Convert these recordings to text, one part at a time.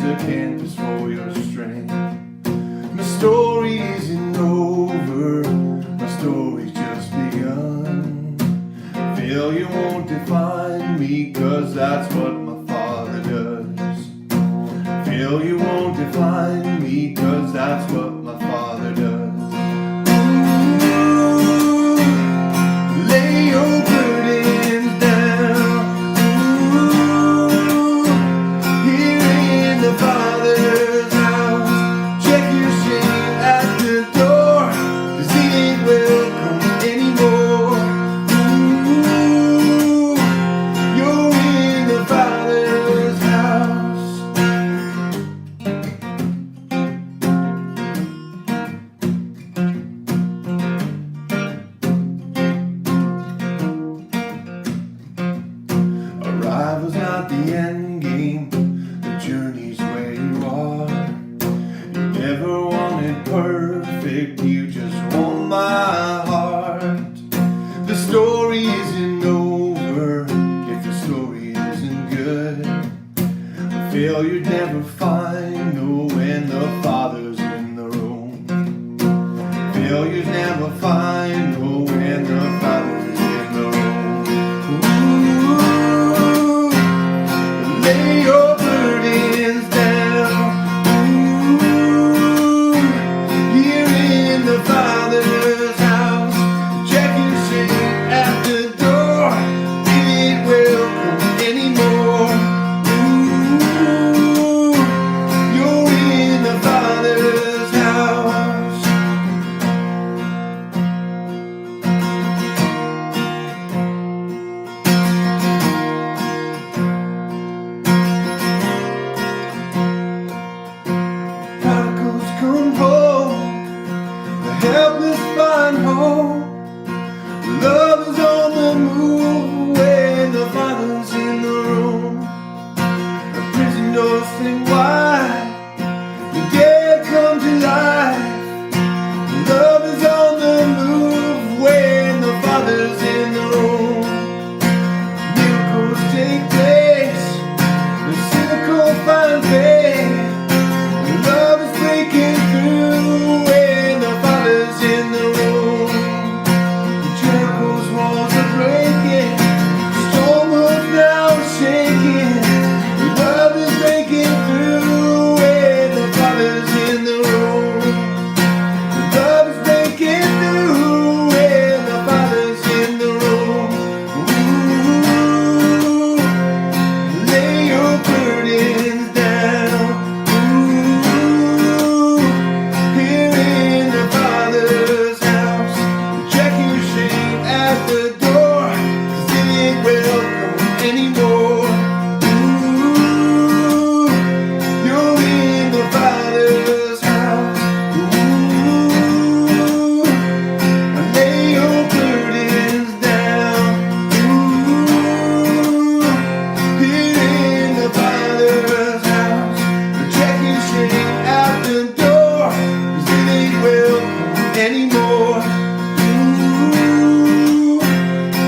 a canvas for your strength. My story isn't over, my story's just begun. Failure won't define me, 'cause that's what my Father does. Failure won't define me, 'cause that's what my Father does. Ooh, lay your burdens down. Ooh, here in the Father's house. Check your shame at the door, 'cause he ain't welcome anymore. Ooh, you're in the Father's house. Arrival's not the end game, the journey's where you are. You never wanted perfect, you just want my heart. The story isn't over if the story isn't good. Failure'd never find no when the Father's in the room. Failure's never find no when the Father's in the room. Ooh, lay your burdens down. Ooh, here in the Father's house. Check your shame at the door, it ain't welcome anymore. Ooh, you're in the Father's house. Prodigals come home, the helpless find hope. Love is on the move when the Father's in the room. The prison doors swing wide, the dead come to life. Love is on the move when the Father's in the room. Miracles take place, the cynical find faith. Love is breaking through when the Father's in the room. Jericho's walls are breaking, strongholds now shaking. Love is breaking through when the Father's in the room. Love is breaking through when the Father's in the room. Ooh, lay your burdens down. Ooh, here in the Father's house. Check your shame at the door, 'cause it ain't welcome anymore. Ooh, you're in the Father's house. Ooh, lay your burdens down. Ooh, here in the Father's house. Check your shame at the door, 'cause it ain't welcome anymore. Ooh,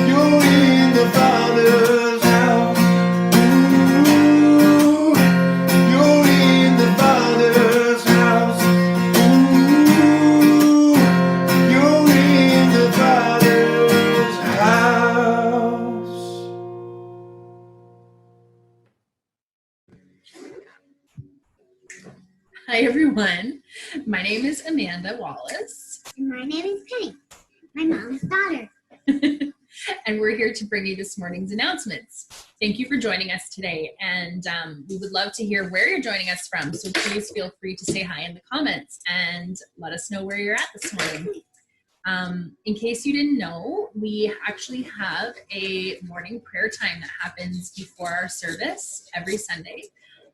you're in the Father's house. Ooh, you're in the Father's house. Ooh, you're in the Father's house. Hi everyone, my name is Amanda Wallace, And my name is Penny, my mom's daughter. and we're here to bring you this morning's announcements. Thank you for joining us today, and we would love to hear where you're joining us from, so please feel free to say hi in the comments and let us know where you're at this morning. In case you didn't know, we actually have a morning prayer time that happens before our service every Sunday.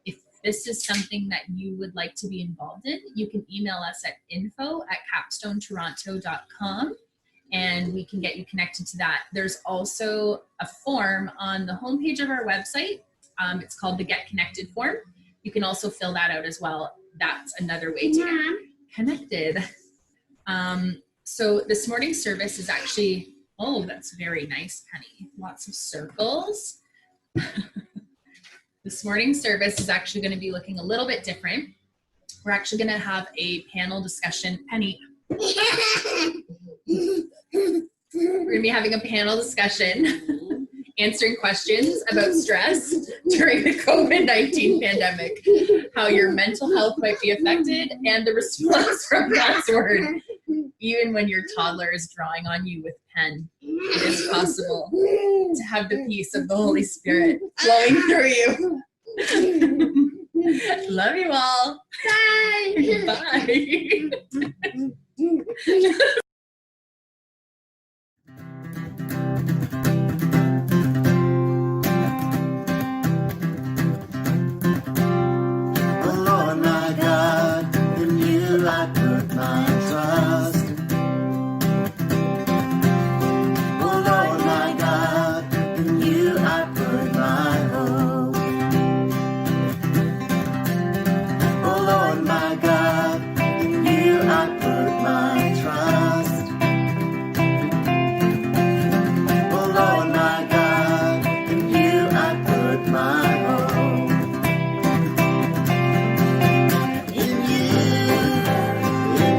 If this is something that you would like to be involved in, you can email us at info@capstonetoronto.com and we can get you connected to that. There's also a form on the homepage of our website. It's called the Get Connected form. You can also fill that out as well. That's another way to get connected. So this morning's service is actually, oh, that's very nice, Penny. Lots of circles. This morning's service is actually going to be looking a little bit different. We're actually going to have a panel discussion. Penny. We're going to be having a panel discussion, answering questions about stress during the COVID-19 pandemic, how your mental health might be affected, and the response from God's word. Even when your toddler is drawing on you with pen, it is possible to have the peace of the Holy Spirit flowing through you. Love you all. Bye. Bye. Oh Lord my God, in you I put my trust. Oh Lord my God, in you I put my hope. Oh Lord my God, in you I put my trust. Oh Lord my God, in you I put my hope. In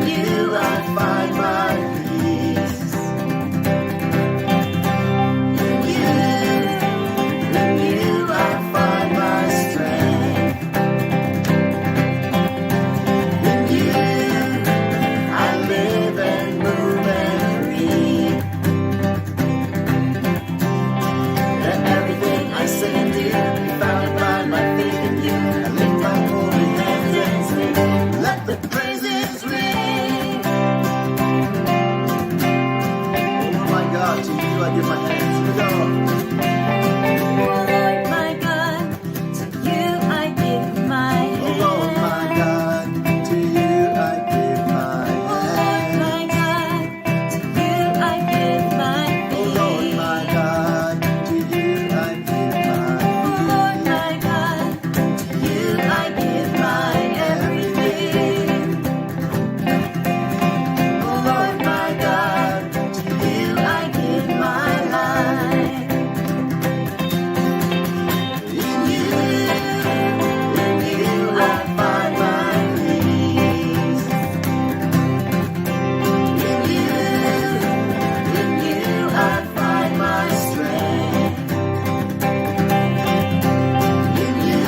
you I find my peace. In you I find my strength. In you I live and move and breathe. Let everything I say and do be founded by my faith in you. I lift my holy hands and sing, let the praises ring. Oh my God, to you I give my hands. Here we go. Lord my God, to you I give my Oh Lord my God, to you I give my Lord hands. my God, to you I give my Oh Lord my God, to you I give my Lord my God, to you I give my everything. Oh Lord my God, To you I give my life. in you I find my peace. In you I find my strength. In you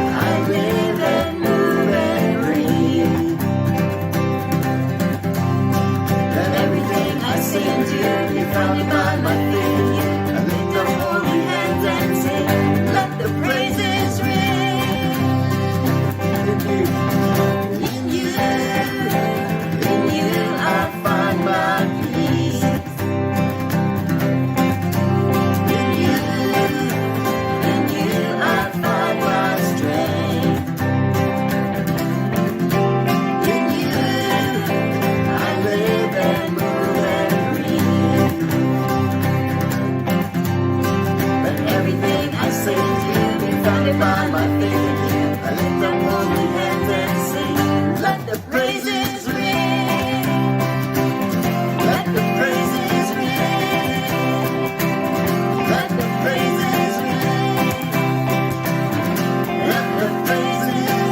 I live and move and breathe. Let everything I say and do be founded by my faith in you. I lift up holy hands and sing, let the praises ring. In you I find my peace. In you I find my strength. In you I live and move and breathe. Let everything I say and do be founded by my faith in you. I lift up holy hands and sing, let the praises ring. Let the praises ring. Let the praises ring. Let the praises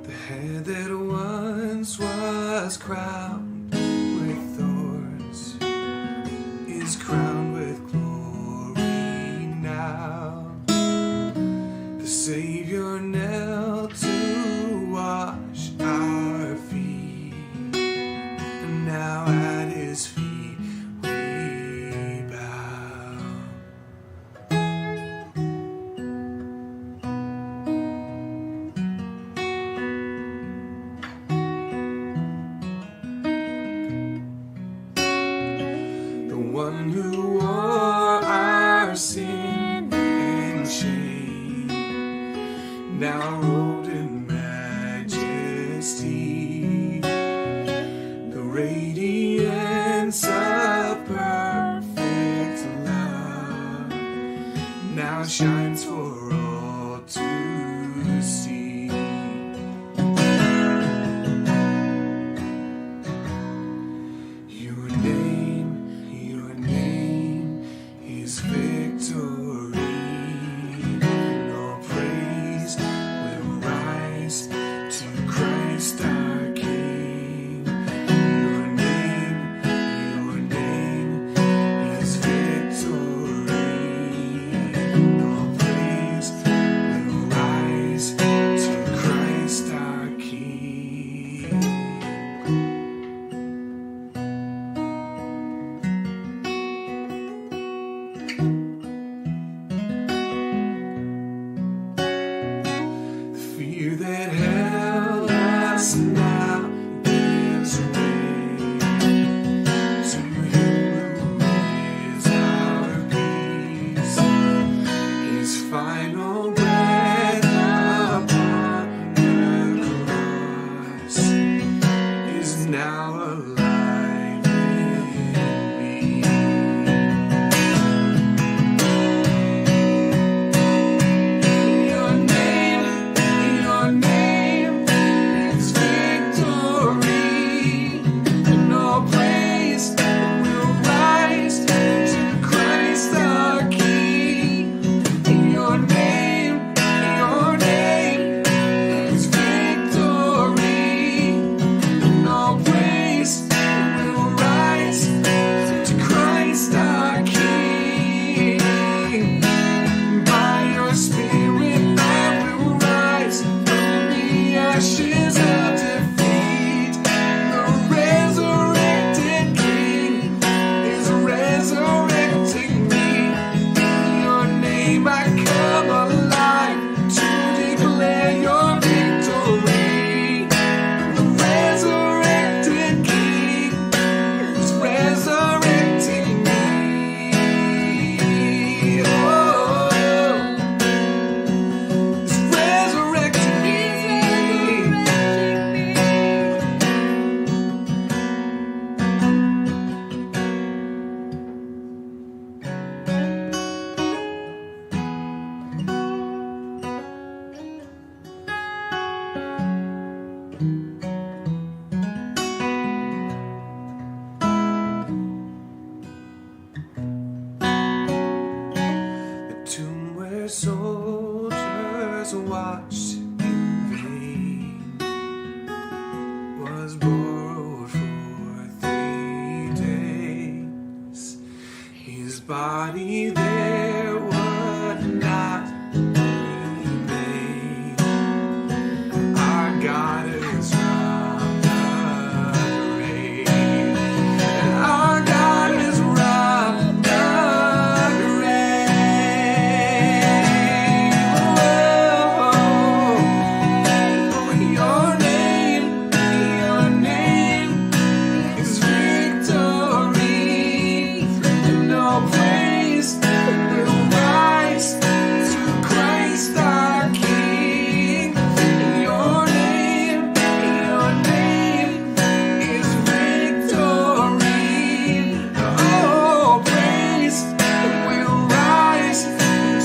The head that once was crowned with thorns is crowned with glory now. The Savior knelt to wash our feet, and now at his feet we bow. The one who wore our sin and shame, now robed in majesty. radiance of perfect love now shines for all to see. Your name is victory. All praise will rise to Christ our King. Your name is victory. All praise will rise to Christ our King. The fear that held us now gives way to Him who is our peace. His final breath upon the cross is now alive in me. Your name is victory, and all praise will rise to Christ our King. Your name is victory, and all praise will rise to Christ our King. By your Spirit I will rise from the ashes of defeat. The resurrected King is resurrecting me. In your name I come alive to declare your victory. The resurrected King is resurrecting me. Oh, it's resurrecting me. The tomb where soldiers watched in vain was borrowed for 3 days. His body there would not remain. Our God is from the grave. Our God is from the grave. Oh, your name is victory, and all praise will rise to Christ our King. Your name is victory. All praise will rise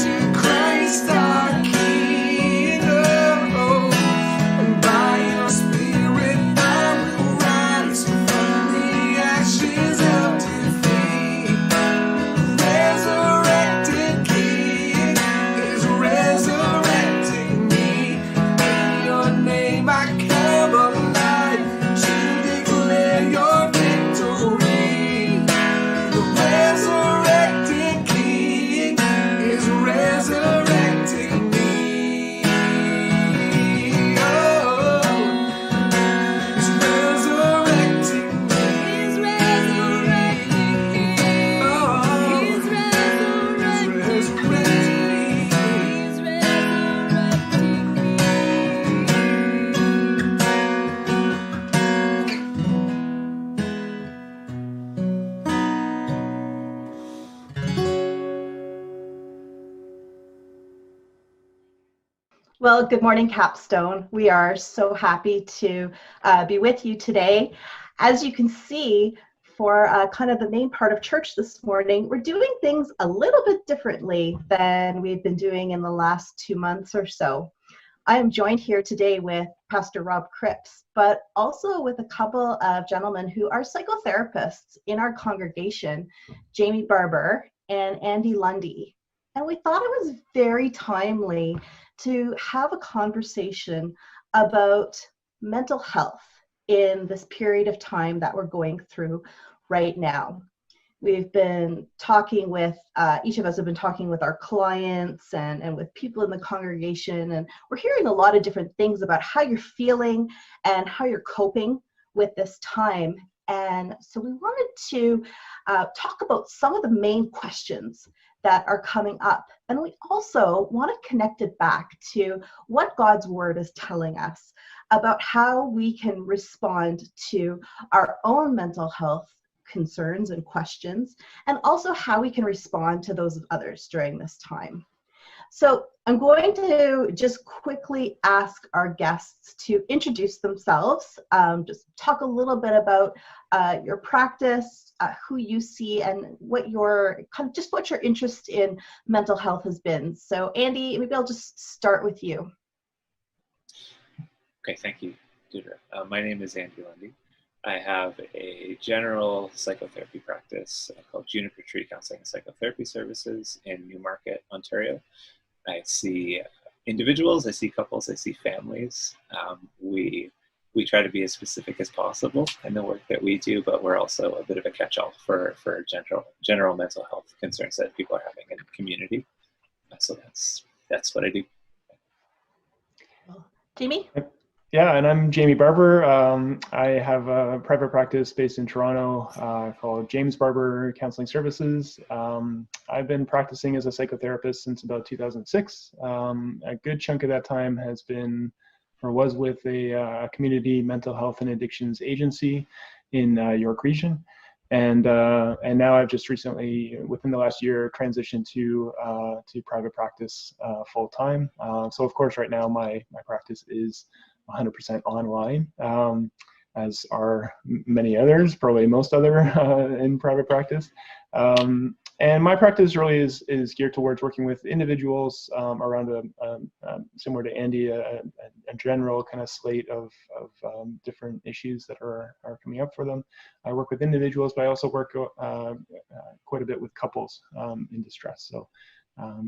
to Christ our King. Oh, by your Spirit I will rise from the ashes of defeat. Resurrected King is resurrecting me. In your name I come alive to declare your victory. The resurrected King is resurrecting me. Oh, it's resurrecting me. He's resurrecting me. Oh, He's resurrecting me. it's resurrecting me. He's resurrecting me. Well, good morning, Capstone. We are so happy to be with you today. As you can see, for kind of the main part of church this morning, we're doing things a little bit differently than we've been doing in the last 2 months or so. I am joined here today with Pastor Rob Cripps, but also with a couple of gentlemen who are psychotherapists in our congregation, Jamie Barber and Andy Lundy. And we thought it was very timely to have a conversation about mental health in this period of time that we're going through right now. We've been talking with, each of us have been talking with our clients and with people in the congregation, and we're hearing a lot of different things about how you're feeling and how you're coping with this time. And so we wanted to talk about some of the main questions that are coming up. And we also want to connect it back to what God's word is telling us about how we can respond to our own mental health concerns and questions, and also how we can respond to those of others during this time. So I'm going to just quickly ask our guests to introduce themselves, just talk a little bit about your practice, who you see, and what your interest in mental health has been. So Andy, maybe I'll just start with you. Okay, thank you, Deirdre. My name is Andy Lundy. I have a general psychotherapy practice called Juniper Tree Counseling and Psychotherapy Services in Newmarket, Ontario. I see individuals, I see couples, I see families. We try to be as specific as possible in the work that we do, but we're also a bit of a catch-all for general mental health concerns that people are having in the community. So that's what I do. Jamie? Yeah, and I'm Jamie Barber. I have a private practice based in Toronto called James Barber Counseling Services. I've been practicing as a psychotherapist since about 2006. A good chunk of that time has been, or was, with a community mental health and addictions agency in York Region. And now I've just recently, within the last year, transitioned to private practice full time. So of course, right now my practice is 100% online, as are many others, probably most other in private practice. And my practice really is geared towards working with individuals around similar to Andy, a general kind of slate of different issues that are coming up for them. I work with individuals, but I also work quite a bit with couples in distress.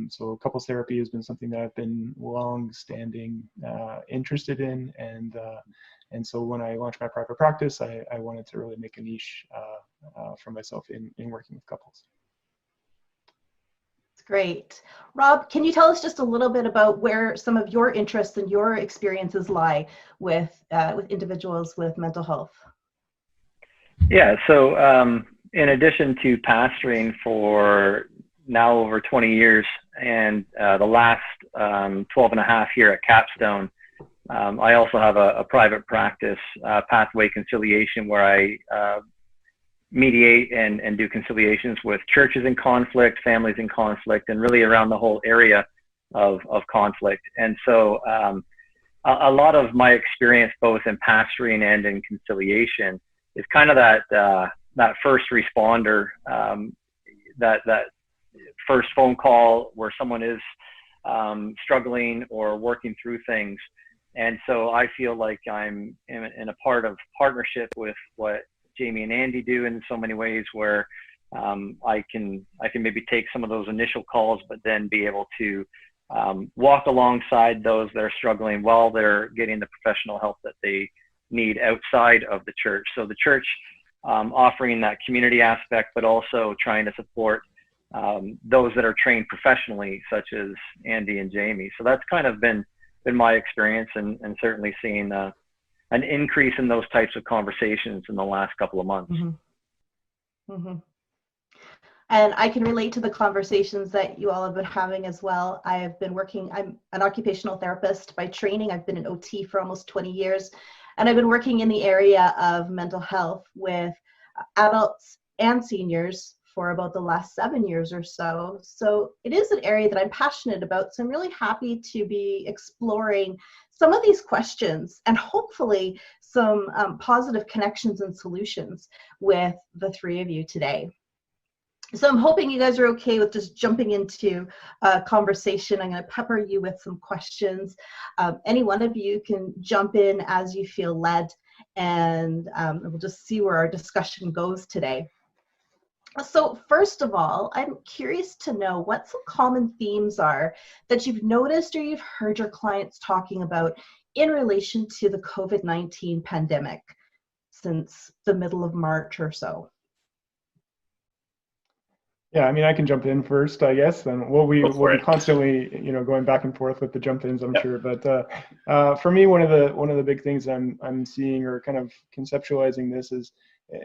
So couples therapy has been something that I've been long-standing interested in, and so when I launched my private practice, I wanted to really make a niche for myself in working with couples. Great. Rob, can you tell us just a little bit about where some of your interests and your experiences lie with individuals with mental health? Yeah, so in addition to pastoring for now over 20 years and the last 12 and a half here at Capstone, I also have a private practice, Pathway Conciliation, where I mediate and do conciliations with churches in conflict, families in conflict, and really around the whole area of conflict. And so a lot of my experience both in pastoring and in conciliation is kind of that first responder, that first phone call where someone is struggling or working through things. And so I feel like I'm in a part of partnership with what Jamie and Andy do in so many ways, where I can maybe take some of those initial calls, but then be able to walk alongside those that are struggling while they're getting the professional help that they need outside of the church. So the church offering that community aspect, but also trying to support those that are trained professionally, such as Andy and Jamie. So that's kind of been my experience, and certainly seeing an increase in those types of conversations in the last couple of months. Mm-hmm. Mm-hmm. And I can relate to the conversations that you all have been having as well. I'm an occupational therapist by training. I've been an OT for almost 20 years, and I've been working in the area of mental health with adults and seniors for about the last 7 years or so. So it is an area that I'm passionate about. So I'm really happy to be exploring some of these questions and hopefully some positive connections and solutions with the three of you today. So I'm hoping you guys are okay with just jumping into a conversation. I'm going to pepper you with some questions. Any one of you can jump in as you feel led, and we'll just see where our discussion goes today. So first of all, I'm curious to know what some common themes are that you've noticed or you've heard your clients talking about in relation to the COVID-19 pandemic since the middle of March or so. Yeah, I mean, I can jump in first, I guess, and we'll be constantly, going back and forth with the jump ins, I'm sure. But for me, one of the big things I'm seeing, or kind of conceptualizing this, is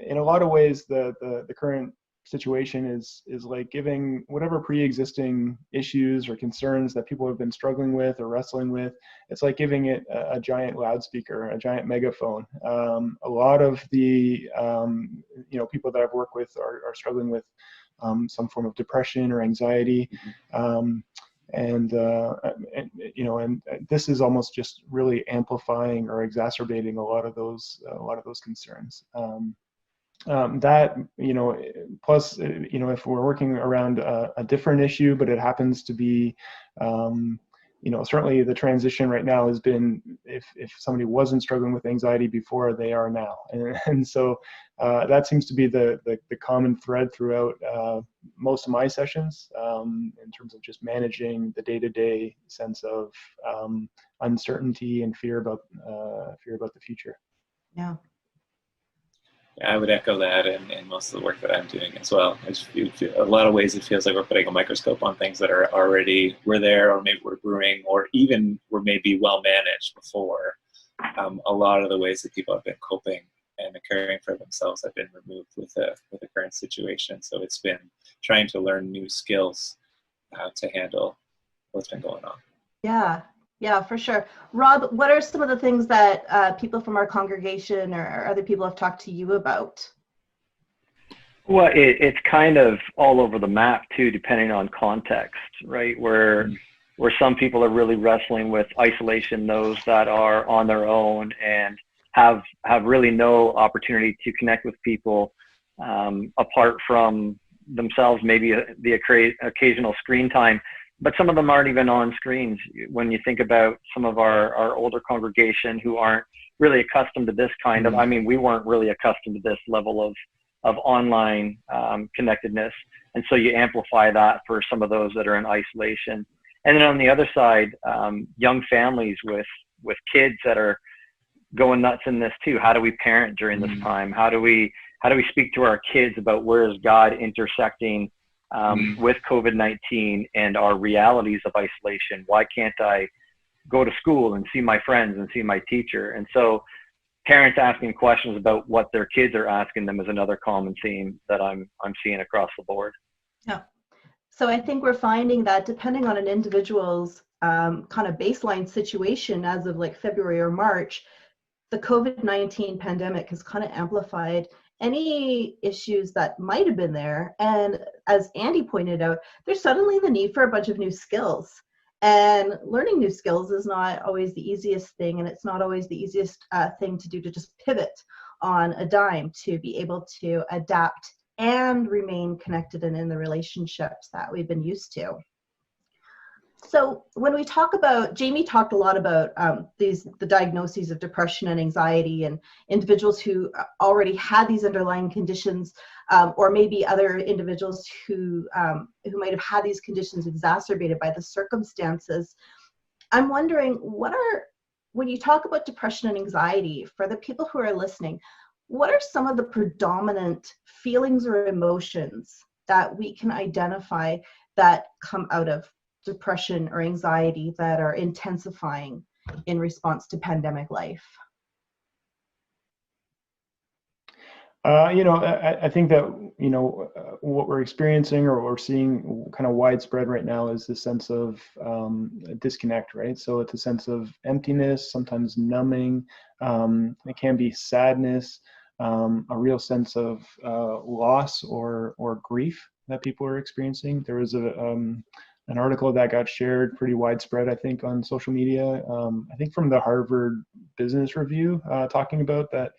in a lot of ways the current situation is like giving whatever pre-existing issues or concerns that people have been struggling with or wrestling with, it's like giving it a giant loudspeaker, a giant megaphone. A lot of the people that I've worked with are struggling with some form of depression or anxiety, and this is almost just really amplifying or exacerbating a lot of those concerns. Plus, if we're working around a different issue, but it happens to be, certainly the transition right now has been, if somebody wasn't struggling with anxiety before, they are now. And so that seems to be the common thread throughout most of my sessions, in terms of just managing the day-to-day sense of uncertainty and fear about the future. Yeah. I would echo that, and most of the work that I'm doing as well. A lot of ways it feels like we're putting a microscope on things that are already were there, or maybe we're brewing, or even were maybe well managed before. A lot of the ways that people have been coping and caring for themselves have been removed with the current situation. So it's been trying to learn new skills to handle what's been going on. Yeah, for sure. Rob, what are some of the things that people from our congregation or other people have talked to you about? Well, it's kind of all over the map too, depending on context, right? Where some people are really wrestling with isolation, those that are on their own and have really no opportunity to connect with people apart from themselves, maybe the occasional screen time. But some of them aren't even on screens. When you think about some of our older congregation who aren't really accustomed to this kind of, I mean, we weren't really accustomed to this level of online connectedness. And so you amplify that for some of those that are in isolation. And then on the other side, young families with kids that are going nuts in this too. How do we parent during this time? How do we speak to our kids about where is God intersecting with COVID-19 and our realities of isolation? Why can't I go to school and see my friends and see my teacher? And so parents asking questions about what their kids are asking them is another common theme that I'm seeing across the board. Yeah. So I think we're finding that depending on an individual's kind of baseline situation as of like February or March, the COVID-19 pandemic has kind of amplified any issues that might have been there. And as Andy pointed out, there's suddenly the need for a bunch of new skills. And learning new skills is not always the easiest thing, and it's not always the easiest thing to do, to just pivot on a dime to be able to adapt and remain connected and in the relationships that we've been used to. So when we talk about, Jamie talked a lot about the diagnoses of depression and anxiety, and individuals who already had these underlying conditions, or maybe other individuals who might have had these conditions exacerbated by the circumstances. I'm wondering, when you talk about depression and anxiety, for the people who are listening, what are some of the predominant feelings or emotions that we can identify that come out of depression or anxiety that are intensifying in response to pandemic life? I think that, what we're experiencing or what we're seeing kind of widespread right now is the sense of disconnect, right? So it's a sense of emptiness, sometimes numbing. It can be sadness, a real sense of loss or grief that people are experiencing. There was an article that got shared pretty widespread, I think, on social media. I think from the Harvard Business Review, talking about that,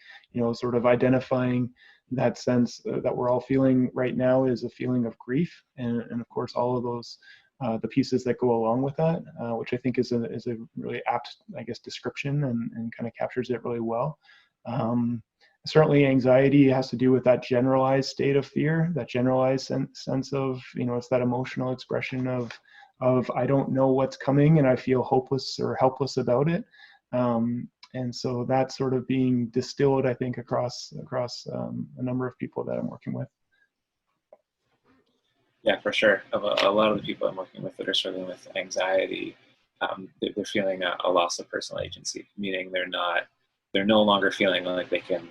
sort of identifying that sense that we're all feeling right now is a feeling of grief, and of course all of those the pieces that go along with that, which I think is a really apt, I guess, description and kind of captures it really well. Certainly anxiety has to do with that generalized state of fear, that generalized sense of, it's that emotional expression of I don't know what's coming and I feel hopeless or helpless about it. And so that's sort of being distilled, I think, across a number of people that I'm working with. Yeah, for sure. A lot of the people I'm working with that are struggling with anxiety, they're feeling a loss of personal agency, meaning they're no longer feeling like they can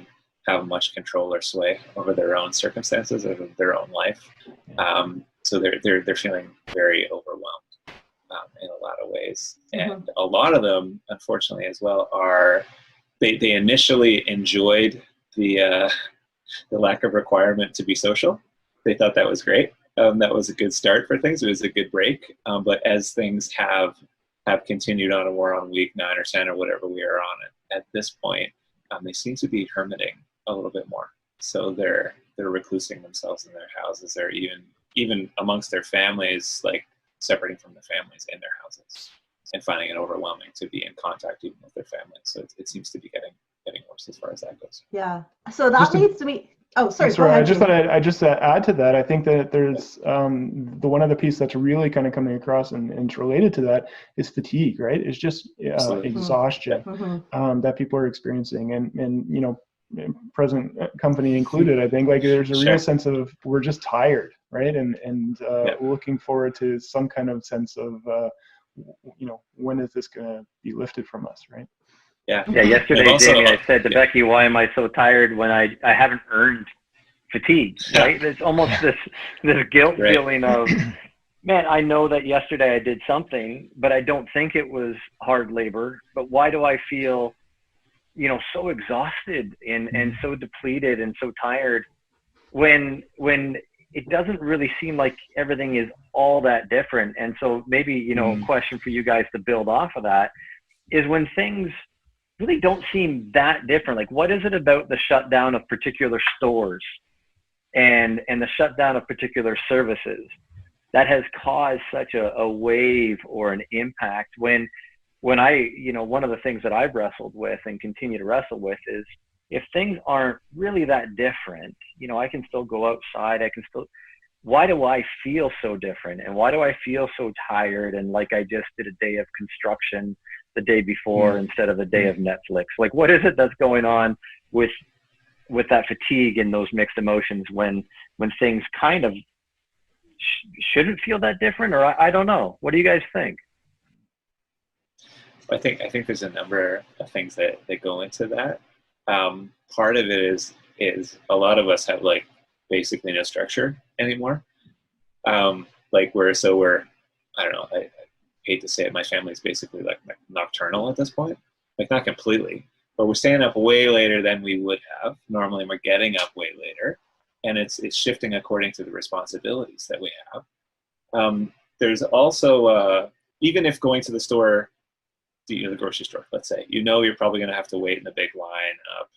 have much control or sway over their own circumstances, over their own life. So they're feeling very overwhelmed in a lot of ways. And a lot of them, unfortunately, as well, they initially enjoyed the lack of requirement to be social. They thought that was great. That was a good start for things. It was a good break. But as things have continued on, and we're on week 9 or 10 or whatever we are on at this point, they seem to be hermiting a little bit more. So they're reclusing themselves in their houses. They're even amongst their families, like separating from the families in their houses, and finding it overwhelming to be in contact even with their families. So it seems to be getting worse as far as that goes. Yeah. So that leads to me. Oh, sorry. I just thought I just add to that. I think that there's the one other piece that's really kind of coming across and related to that is fatigue, right? It's just exhaustion that people are experiencing, and present company included. I think like there's a real sense of we're just tired, right? And looking forward to some kind of sense of when is this going to be lifted from us, right? Yeah. Yesterday, Jamie, I said to Becky, "Why am I so tired when I haven't earned fatigue?" Right? It's almost this guilt feeling of, man, I know that yesterday I did something, but I don't think it was hard labor. But why do I feel, so exhausted and so depleted and so tired when it doesn't really seem like everything is all that different? And so maybe a question for you guys to build off of that is when things really don't seem that different. Like, what is it about the shutdown of particular stores and the shutdown of particular services that has caused such a wave or an impact when I, one of the things that I've wrestled with and continue to wrestle with is if things aren't really that different, I can still go outside. Why do I feel so different? And why do I feel so tired? And like I just did a day of construction the day before instead of a day of Netflix. Like, what is it that's going on with that fatigue and those mixed emotions when things kind of shouldn't feel that different? Or I don't know. What do you guys think? I think there's a number of things that go into that. Part of it is a lot of us have like basically no structure anymore. We're I don't know, I hate to say it, my family's basically like nocturnal at this point. Like, not completely, but we're staying up way later than we would have. Normally we're getting up way later, and it's shifting according to the responsibilities that we have. There's also, even if going to the store, the grocery store, let's say, you're probably going to have to wait in a big line up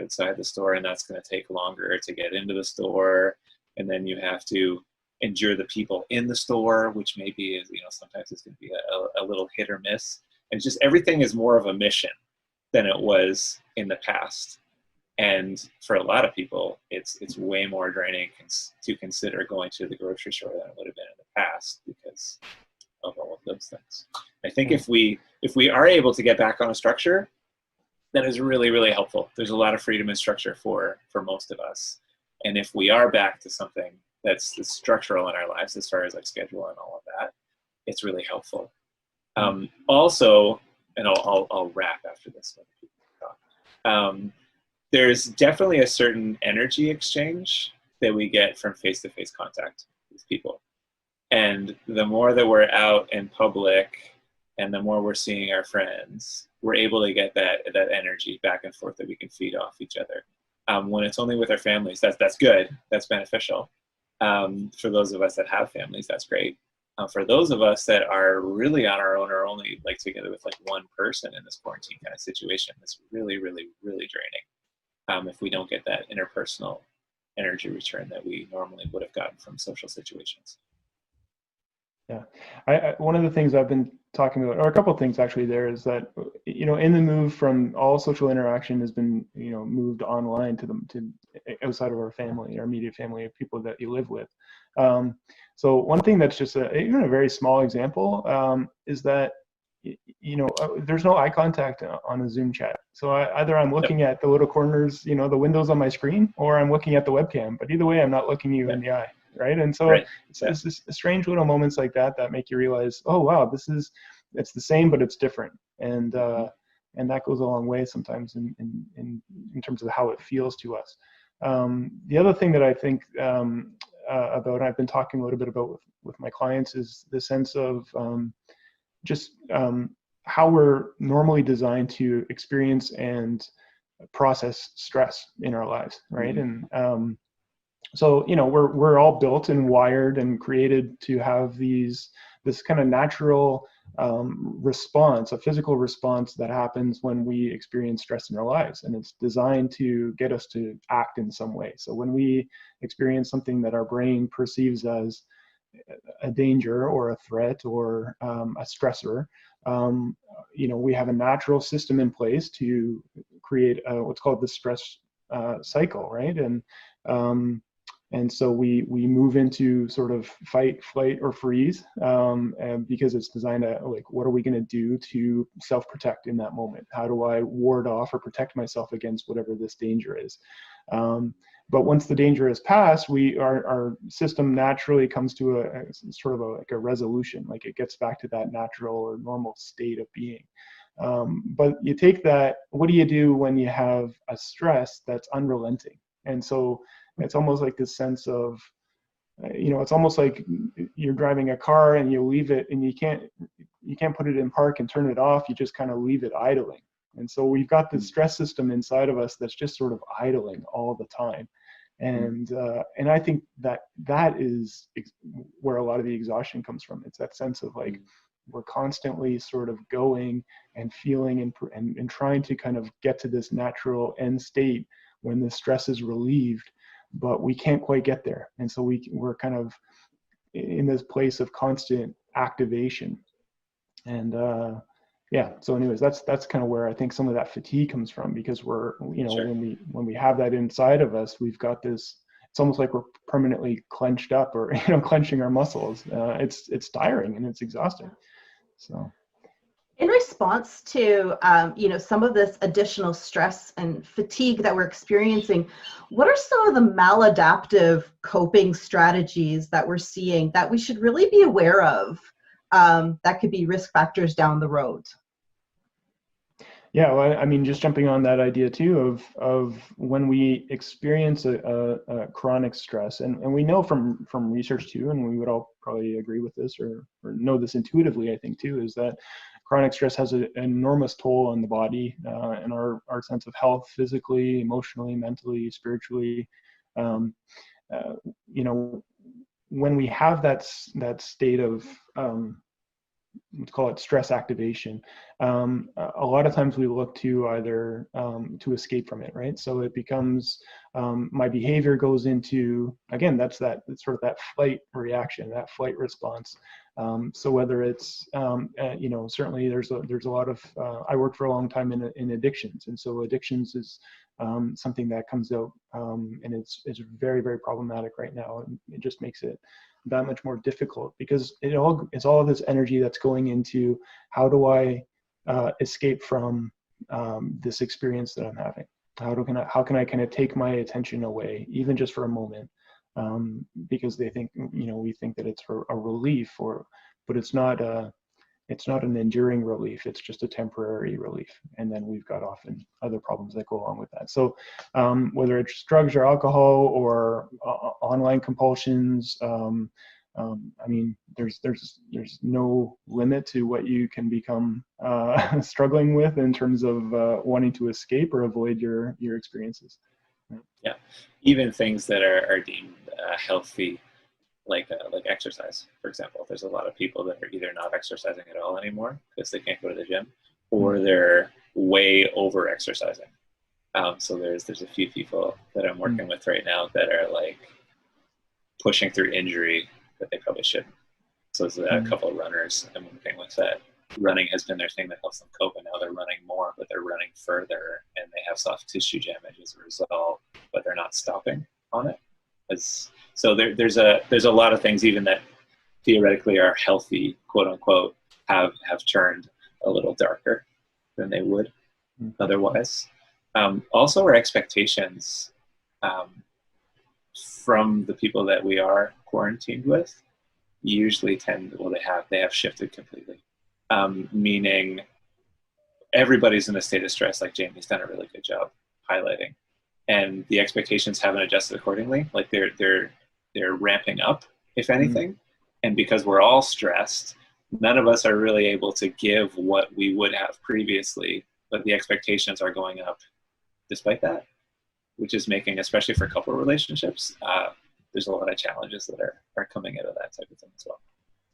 outside the store, and that's going to take longer to get into the store. And then you have to endure the people in the store, which maybe is, sometimes it's going to be a little hit or miss. And just everything is more of a mission than it was in the past. And for a lot of people, it's way more draining to consider going to the grocery store than it would have been in the past because of all of those things. I think if we are able to get back on a structure, that is really, really helpful. There's a lot of freedom and structure for most of us. And if we are back to something that's structural in our lives as far as like schedule and all of that, it's really helpful. Also, and I'll wrap after this one. There's definitely a certain energy exchange that we get from face-to-face contact with people. And the more that we're out in public and the more we're seeing our friends, we're able to get that energy back and forth that we can feed off each other. When it's only with our families, that's good, that's beneficial. For those of us that have families, that's great. For those of us that are really on our own or only like together with like one person in this quarantine kind of situation, it's really, really, really draining if we don't get that interpersonal energy return that we normally would have gotten from social situations. Yeah, one of the things I've been talking about, or a couple of things actually, there is that, you know, in the move from all social interaction has been, you know, moved online to outside of our family, our immediate family, people that you live with. So one thing that's just even a very small example is that, you know, there's no eye contact on a Zoom chat. So either I'm looking at the little corners, you know, the windows on my screen, or I'm looking at the webcam. But either way, I'm not looking you in the eye. Right. And so it's just strange little moments like that that make you realize, oh, wow, it's the same, but it's different. And that goes a long way sometimes in terms of how it feels to us. The other thing that I think about, I've been talking a little bit about with my clients, is the sense of how we're normally designed to experience and process stress in our lives. Right. And so, you know, we're all built and wired and created to have this kind of natural response, a physical response that happens when we experience stress in our lives, and it's designed to get us to act in some way. So when we experience something that our brain perceives as a danger or a threat or a stressor, you know, we have a natural system in place to create what's called the stress cycle, right? And so we move into sort of fight, flight, or freeze, and because it's designed to, like, what are we going to do to self-protect in that moment? How do I ward off or protect myself against whatever this danger is? But once the danger is passed, our system naturally comes to a sort of like a resolution, like it gets back to that natural or normal state of being. But you take that, what do you do when you have a stress that's unrelenting? And so it's almost like this sense of, you know, it's almost like you're driving a car and you leave it and you can't put it in park and turn it off. You just kind of leave it idling. And so we've got this stress system inside of us that's just sort of idling all the time. And I think that is where a lot of the exhaustion comes from. It's that sense of like, we're constantly sort of going and feeling and trying to kind of get to this natural end state when the stress is relieved, but we can't quite get there. And so we're kind of in this place of constant activation. And so anyways, that's kind of where I think some of that fatigue comes from, because we're, you know, when we have that inside of us, we've got this, it's almost like we're permanently clenched up, or, you know, clenching our muscles. It's tiring and it's exhausting. So in response to, you know, some of this additional stress and fatigue that we're experiencing, what are some of the maladaptive coping strategies that we're seeing that we should really be aware of that could be risk factors down the road? Yeah, well, I mean, just jumping on that idea too of when we experience a chronic stress, and we know from research too, and we would all probably agree with this or know this intuitively, I think too, is that chronic stress has an enormous toll on the body and our sense of health, physically, emotionally, mentally, spiritually. You know, when we have that state of let's call it stress activation, a lot of times we look to either to escape from it, right? So it becomes my behavior goes into, again, it's sort of that flight reaction, that flight response. So whether it's you know, certainly there's a lot of I worked for a long time in addictions, and so addictions is something that comes out and it's very, very problematic right now, and it just makes it that much more difficult, because it's all of this energy that's going into how do I escape from this experience that I'm having. How can I kind of take my attention away, even just for a moment, because they think, you know, we think that it's a relief, but it's not an enduring relief. It's just a temporary relief, and then we've got often other problems that go along with that. So whether it's drugs or alcohol or online compulsions, I mean, there's no limit to what you can become struggling with in terms of wanting to escape or avoid your experiences. Yeah, even things that are deemed healthy, like exercise, for example. There's a lot of people that are either not exercising at all anymore because they can't go to the gym, or they're way over exercising. So there's a few people that I'm working with right now that are like pushing through injury that they probably shouldn't. So there's a couple of runners I'm working with that running has been their thing that helps them cope, and now they're running more, but they're running further, and they have soft tissue damage as a result, but they're not stopping on it. So there's a lot of things even that theoretically are healthy, quote unquote, have turned a little darker than they would otherwise. Also, our expectations from the people that we are quarantined with usually they have shifted completely. Meaning everybody's in a state of stress, like Jamie's done a really good job highlighting, and the expectations haven't adjusted accordingly. Like they're ramping up, if anything, and because we're all stressed, none of us are really able to give what we would have previously, but the expectations are going up despite that, which is making, especially for couple relationships, there's a lot of challenges that are coming out of that type of thing as well.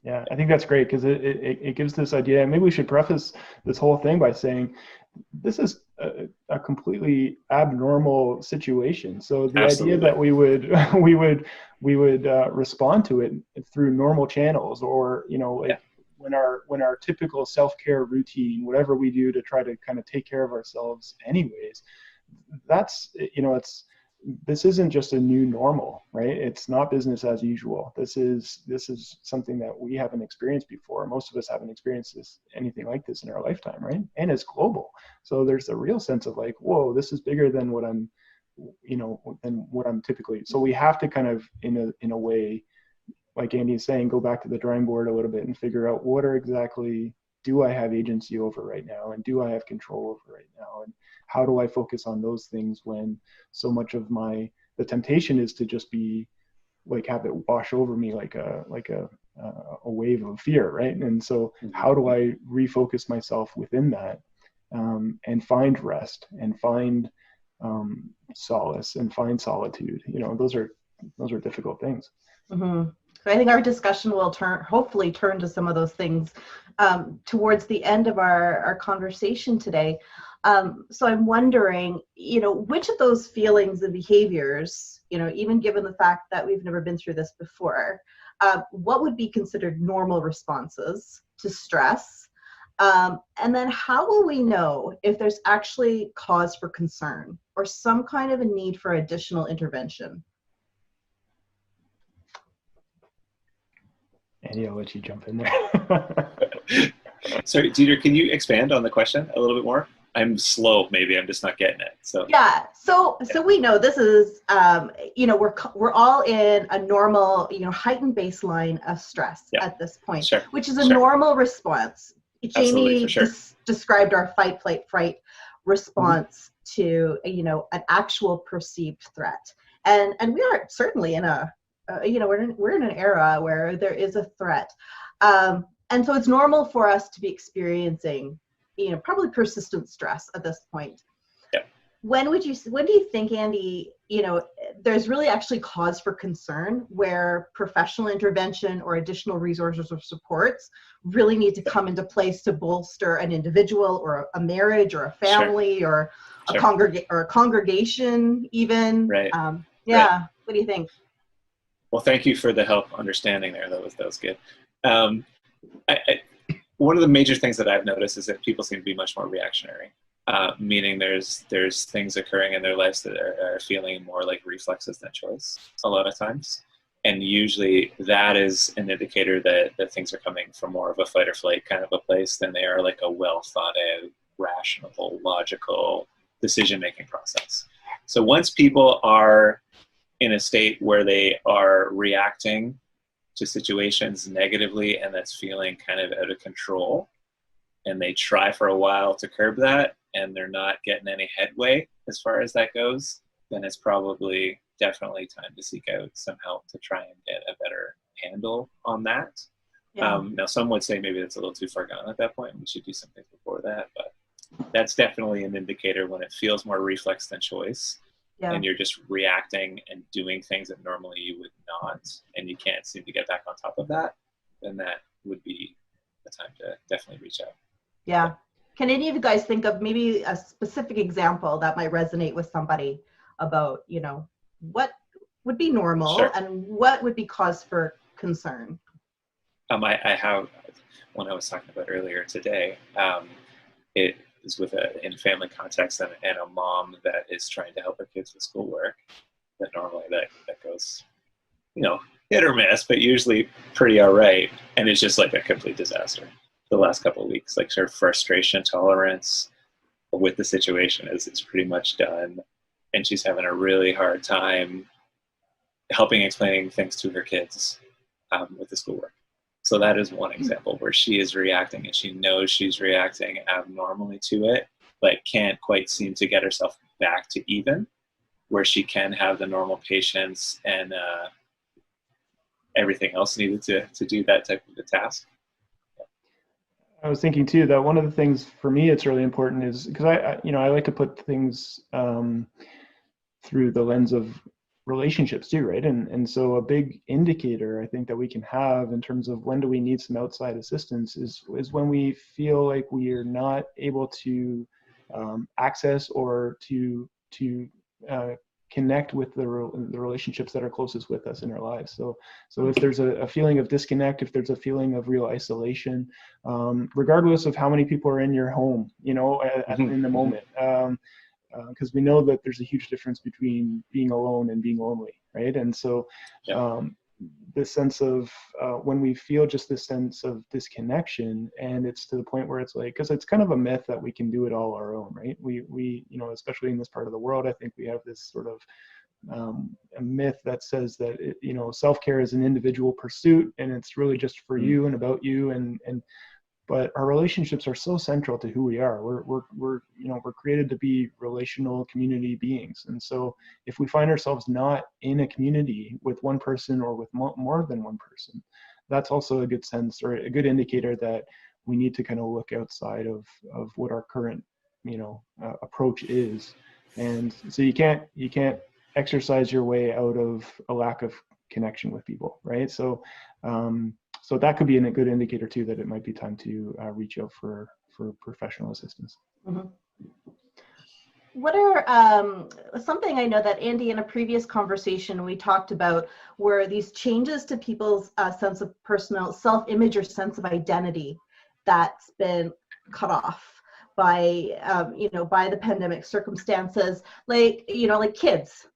Yeah, I think that's great because it gives this idea, and maybe we should preface this whole thing by saying this is a completely abnormal situation. So the idea that we would respond to it through normal channels, or when our typical self-care routine, whatever we do to try to kind of take care of ourselves anyways, this isn't just a new normal, right? It's not business as usual. This is something that we haven't experienced before. Most of us haven't experienced anything like this in our lifetime, right? And it's global. So there's a real sense of like, whoa, this is bigger than what I'm typically. So we have to kind of, in a way, like Andy is saying, go back to the drawing board a little bit and figure out do I have agency over right now? And do I have control over right now? And how do I focus on those things when so much of the temptation is to just be like, have it wash over me like a wave of fear, right? And so how do I refocus myself within that, and find rest and find solace and find solitude? Those are difficult things. Mm-hmm. So I think our discussion will hopefully turn to some of those things towards the end of our conversation today. So I'm wondering, which of those feelings and behaviors, even given the fact that we've never been through this before, what would be considered normal responses to stress? And then how will we know if there's actually cause for concern or some kind of a need for additional intervention? Andy, I'll let you jump in there. Sorry, Deirdre, can you expand on the question a little bit more? I'm slow, maybe I'm just not getting it. So we know this is, we're all in a normal, heightened baseline of stress at this point, which is a normal response. Jamie described our fight, flight, fright response to, an actual perceived threat. And we are certainly in we're in an era where there is a threat. And so it's normal for us to be experiencing, probably persistent stress at this point. Yeah. When do you think, Andy, there's really actually cause for concern where professional intervention or additional resources or supports really need to come into place to bolster an individual or a marriage or a family or a congregation even? Right. What do you think? Well, thank you for the help understanding there. That was good. One of the major things that I've noticed is that people seem to be much more reactionary, meaning there's things occurring in their lives that are feeling more like reflexes than choice a lot of times. And usually that is an indicator that things are coming from more of a fight or flight kind of a place than they are like a well thought out, rational, logical decision-making process. So once people are in a state where they are reacting to situations negatively and that's feeling kind of out of control, and they try for a while to curb that and they're not getting any headway as far as that goes, then it's probably definitely time to seek out some help to try and get a better handle on that. Now some would say maybe that's a little too far gone at that point. We should do something before that, but that's definitely an indicator when it feels more reflex than choice. and you're just reacting and doing things that normally you would not, and you can't seem to get back on top of that, then that would be the time to definitely reach out. Yeah. Can any of you guys think of maybe a specific example that might resonate with somebody about, you know, what would be normal Sure. and what would be cause for concern? I have one I was talking about earlier today. It is with in family context and a mom that is trying to help her kids with schoolwork. That normally that goes, you know, hit or miss, but usually pretty all right. And it's just like a complete disaster the last couple of weeks. Like her frustration tolerance with the situation is pretty much done. And she's having a really hard time explaining things to her kids with the schoolwork. So that is one example where she is reacting and she knows she's reacting abnormally to it, but can't quite seem to get herself back to even, where she can have the normal patience and everything else needed to do that type of a task. I was thinking too that one of the things for me it's really important is because I like to put things through the lens of relationships too, right? And so a big indicator I think that we can have in terms of when do we need some outside assistance is when we feel like we are not able to access or to connect with the relationships that are closest with us in our lives. So if there's a feeling of disconnect, if there's a feeling of real isolation, regardless of how many people are in your home, you know, in the moment, because we know that there's a huge difference between being alone and being lonely, right? And so this sense of when we feel just this sense of disconnection, and it's to the point where it's like, because it's kind of a myth that we can do it all our own, right? We you know, especially in this part of the world, I think we have this sort of a myth that says that you know, self-care is an individual pursuit and it's really just for you and about you, and but our relationships are so central to who we are. We're you know, we're created to be relational community beings. And so if we find ourselves not in a community with one person or with more than one person, that's also a good sense or a good indicator that we need to kind of look outside of what our current, you know, approach is. And so you can't exercise your way out of a lack of connection with people, right? So so that could be a good indicator too that it might be time to reach out for professional assistance. Mm-hmm. What are something I know that Andy, in a previous conversation we talked about were these changes to people's sense of personal self-image or sense of identity that's been cut off by you know, by the pandemic circumstances, like, you know, like kids,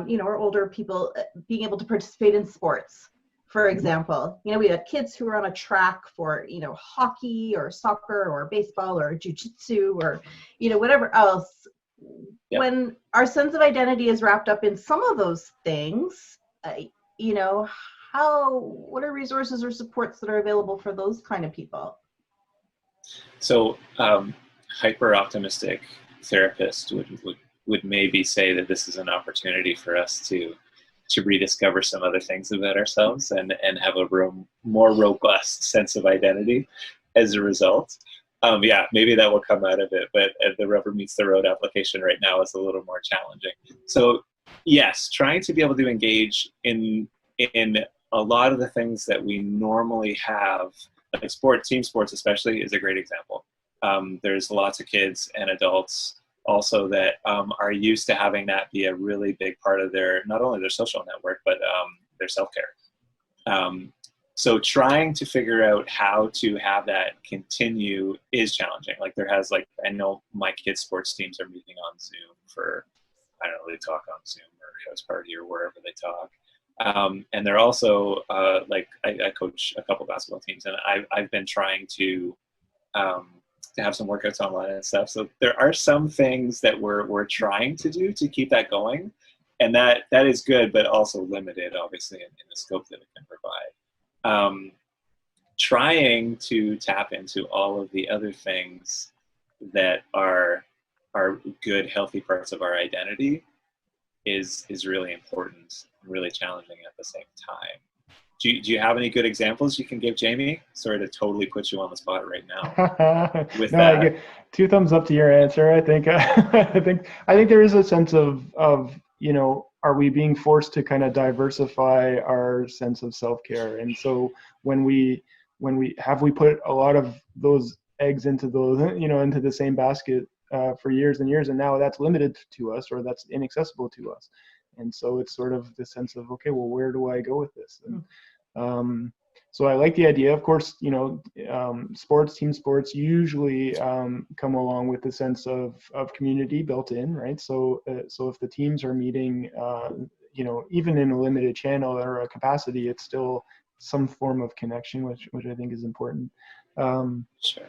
you know, or older people being able to participate in sports. For example, you know, we had kids who were on a track for, you know, hockey or soccer or baseball or jiu-jitsu or, you know, whatever else. Yeah. When our sense of identity is wrapped up in some of those things, you know, what are resources or supports that are available for those kind of people? So hyper-optimistic therapists would maybe say that this is an opportunity for us to rediscover some other things about ourselves and have a more robust sense of identity as a result. Yeah, maybe that will come out of it, but the rubber meets the road application right now is a little more challenging. So yes, trying to be able to engage in a lot of the things that we normally have, like team sports especially, is a great example. There's lots of kids and adults also that are used to having that be a really big part of their, not only their social network, but their self-care. So trying to figure out how to have that continue is challenging. Like I know my kids' sports teams are meeting on Zoom for, I don't know, they talk on Zoom or house party or wherever they talk. And they're also, like I coach a couple basketball teams, and I've been trying to have some workouts online and stuff. So there are some things that we're trying to do to keep that going. And that is good, but also limited, obviously, in the scope that it can provide. Trying to tap into all of the other things that are good, healthy parts of our identity is really important, really challenging at the same time. Do you have any good examples you can give, Jamie? Sorry to totally put you on the spot right now. With No, that, I get 2 thumbs up to your answer. I think I think there is a sense of are we being forced to kind of diversify our sense of self-care? And so when we put a lot of those eggs into into the same basket for years and years, and now that's limited to us, or that's inaccessible to us. And so it's sort of the sense of, okay, well, where do I go with this? And, so I like the idea. Of course, team sports usually come along with the sense of community built in, right? So if the teams are meeting, even in a limited channel or a capacity, it's still some form of connection, which I think is important. Sure.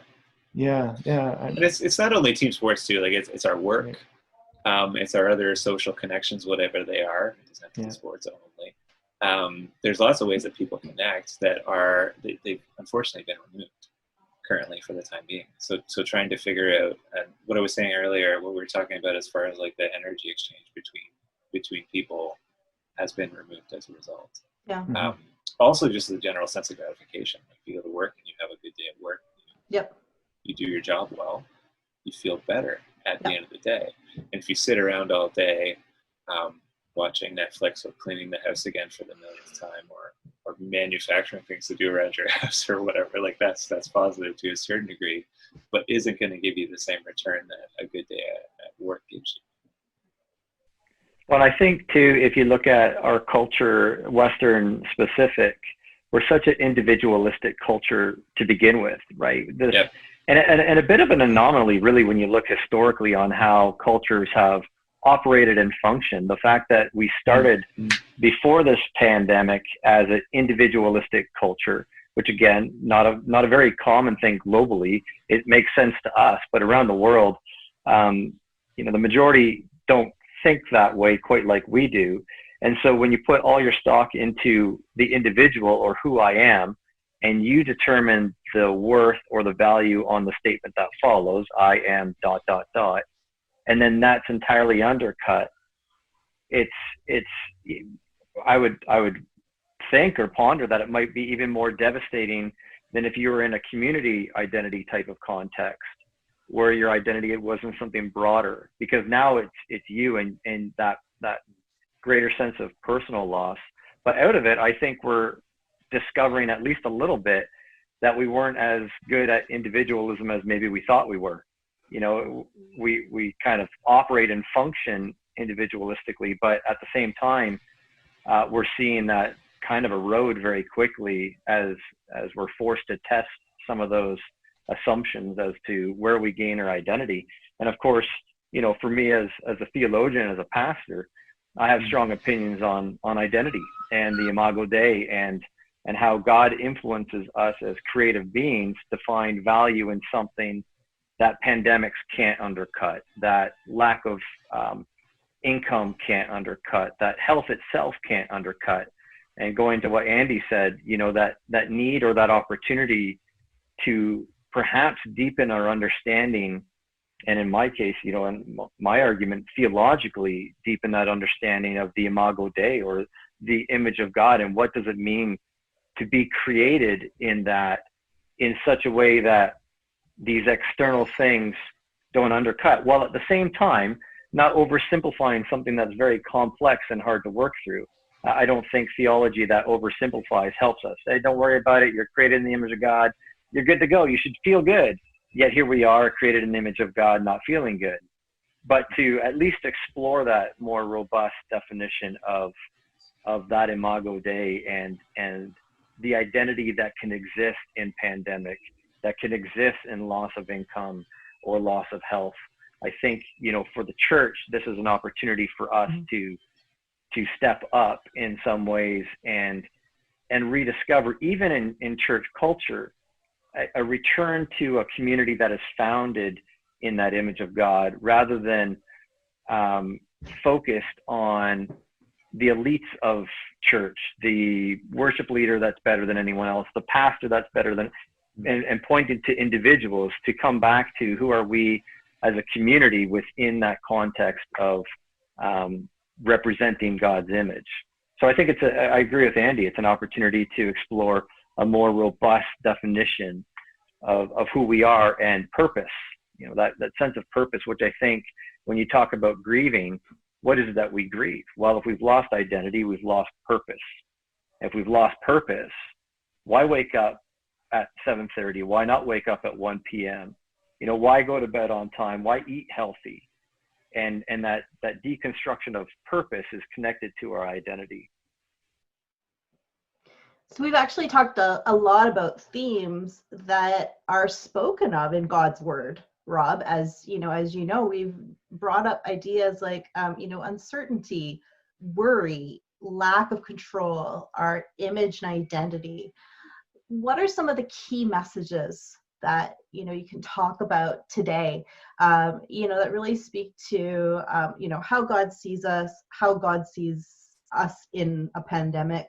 Yeah. And it's not only team sports too. Like it's our work. Right. It's our other social connections, whatever they are. It doesn't have to be sports only. There's lots of ways that people connect that they've unfortunately been removed currently for the time being. So trying to figure out, and what I was saying earlier, what we were talking about as far as like the energy exchange between people has been removed as a result. Yeah. Also just the general sense of gratification. Like you go to work and you have a good day at work. Yep. You do your job well, you feel better at the end of the day. And if you sit around all day watching Netflix or cleaning the house again for the millionth time, or manufacturing things to do around your house or whatever, like that's positive to a certain degree, but isn't going to give you the same return that a good day at work gives you. Well, I think too, if you look at our culture, Western specific, we're such an individualistic culture to begin with, right? And a bit of an anomaly, really, when you look historically on how cultures have operated and functioned. The fact that we started before this pandemic as an individualistic culture, which again, not a very common thing globally. It makes sense to us, but around the world, the majority don't think that way quite like we do. And so when you put all your stock into the individual or who I am, and you determine the worth or the value on the statement that follows, I am ... and then that's entirely undercut. I would think or ponder that it might be even more devastating than if you were in a community identity type of context, where your identity wasn't something broader, because now it's you and that greater sense of personal loss. But out of it, I think we're discovering at least a little bit that we weren't as good at individualism as maybe we thought we were. We kind of operate and function individualistically, but at the same time, we're seeing that kind of erode very quickly as we're forced to test some of those assumptions as to where we gain our identity. And of course, for me as a theologian, as a pastor, I have strong opinions on identity and the Imago Dei and how God influences us as creative beings to find value in something that pandemics can't undercut, that lack of income can't undercut, that health itself can't undercut. And going to what Andy said, that need or that opportunity to perhaps deepen our understanding, and in my case, in my argument, theologically deepen that understanding of the Imago Dei, or the image of God, and what does it mean to be created in that, in such a way that these external things don't undercut, while at the same time not oversimplifying something that's very complex and hard to work through. I don't think theology that oversimplifies helps us. Hey, don't worry about it. You're created in the image of God. You're good to go. You should feel good. Yet here we are, created in the image of God, not feeling good. But to at least explore that more robust definition of that Imago Dei and the identity that can exist in pandemic, that can exist in loss of income or loss of health. I think, for the church, this is an opportunity for us to step up in some ways and rediscover, even in church culture, a return to a community that is founded in that image of God, rather than focused on the elites of church, the worship leader that's better than anyone else, the pastor that's better than, and pointed to individuals, to come back to who are we as a community within that context of representing God's image. So I think I agree with Andy. It's an opportunity to explore a more robust definition of who we are and purpose. You know, that sense of purpose, which I think when you talk about grieving, what is it that we grieve? Well, if we've lost identity, we've lost purpose. If we've lost purpose, why wake up at 7:30? Why not wake up at 1 p.m.? You know, why go to bed on time? Why eat healthy? And that deconstruction of purpose is connected to our identity. So we've actually talked a lot about themes that are spoken of in God's word, Rob. As you know, we've brought up ideas like, uncertainty, worry, lack of control, our image and identity. What are some of the key messages that, you can talk about today, that really speak to, how God sees us, how God sees us in a pandemic,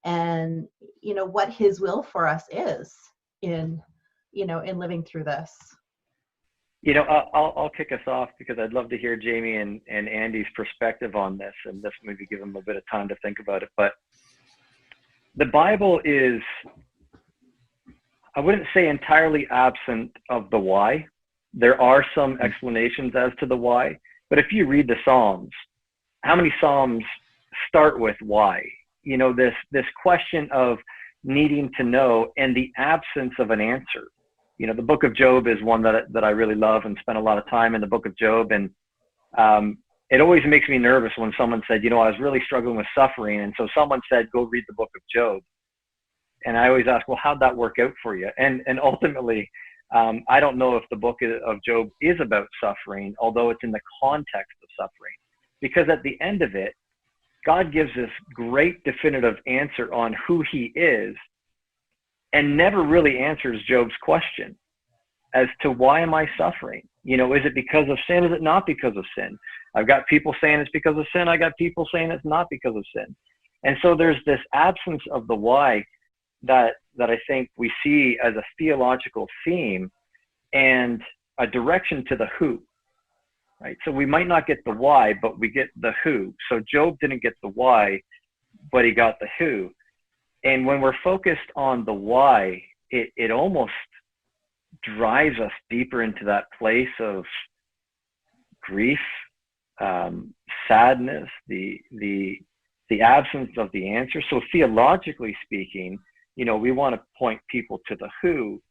and what his will for us is in living through this? I'll kick us off, because I'd love to hear Jamie and Andy's perspective on this, and this maybe give them a bit of time to think about it. But the Bible is, I wouldn't say entirely absent of the why. There are some explanations as to the why, but if you read the Psalms, how many Psalms start with why? This question of needing to know and the absence of an answer. The book of Job is one that I really love and spent a lot of time in the book of Job. And it always makes me nervous when someone said, I was really struggling with suffering. And so someone said, go read the book of Job. And I always ask, well, how'd that work out for you? And ultimately, I don't know if the book of Job is about suffering, although it's in the context of suffering. Because at the end of it, God gives this great definitive answer on who he is, and never really answers Job's question as to why am I suffering? Is it because of sin? Is it not because of sin? I've got people saying it's because of sin. I got people saying it's not because of sin. And so there's this absence of the why that I think we see as a theological theme and a direction to the who, right? So we might not get the why, but we get the who. So Job didn't get the why, but he got the who. And when we're focused on the why, it almost drives us deeper into that place of grief, sadness, the absence of the answer. So theologically speaking, we want to point people to the who.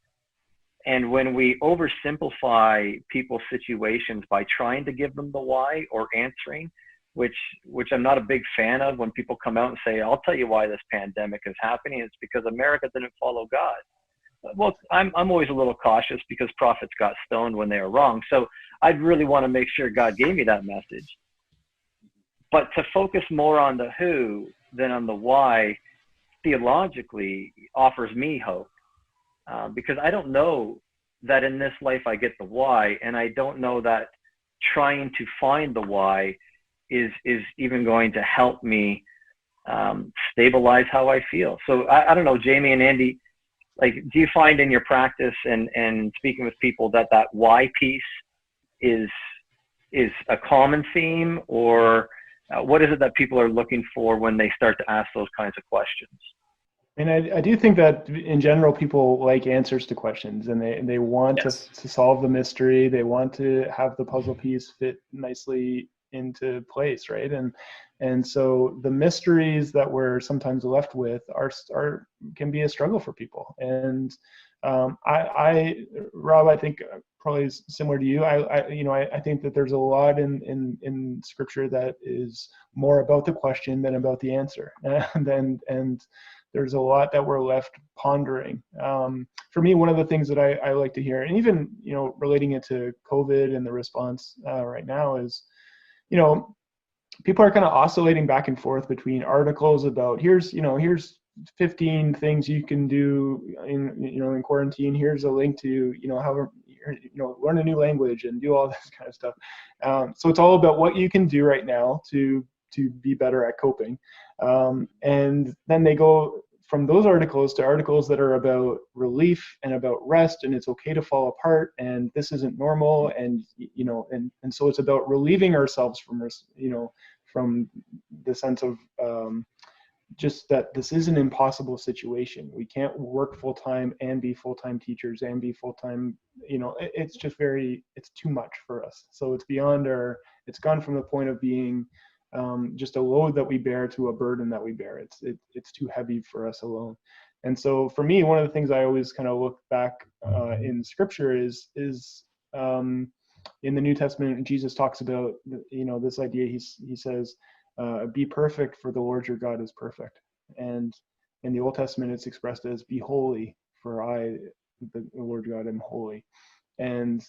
And when we oversimplify people's situations by trying to give them the why or answering, which I'm not a big fan of, when people come out and say, I'll tell you why this pandemic is happening. It's because America didn't follow God. Well, I'm always a little cautious, because prophets got stoned when they were wrong. So I'd really want to make sure God gave me that message. But to focus more on the who than on the why, theologically offers me hope, because I don't know that in this life I get the why, and I don't know that trying to find the why is even going to help me stabilize how I feel. So I don't know, Jamie and Andy, like, do you find in your practice and speaking with people that why piece is a common theme, or what is it that people are looking for when they start to ask those kinds of questions? And I do think that in general, people like answers to questions, and they want Yes. to solve the mystery. They want to have the puzzle piece fit nicely into place, right? And so the mysteries that we're sometimes left with can be a struggle for people. And Rob, I think probably is similar to you. I think that there's a lot in Scripture that is more about the question than about the answer, and there's a lot that we're left pondering. For me, one of the things that I like to hear, and even relating it to COVID and the response right now, is people are kind of oscillating back and forth between articles about here's 15 things you can do in quarantine. Here's a link to learn a new language and do all this kind of stuff. So it's all about what you can do right now to be better at coping. And then they go from those articles to articles that are about relief and about rest, and it's okay to fall apart, and this isn't normal, and so it's about relieving ourselves from the sense of just that this is an impossible situation. We can't work full-time and be full-time teachers and be full-time, it's just it's too much for us. So it's it's gone from the point of being just a load that we bear to a burden that we bear. It's too heavy for us alone. And so for me, one of the things I always kind of look back in scripture is in the New Testament, Jesus talks about, this idea. He says, be perfect, for the Lord your God is perfect. And in the Old Testament, it's expressed as, be holy, for I, the Lord God, am holy. And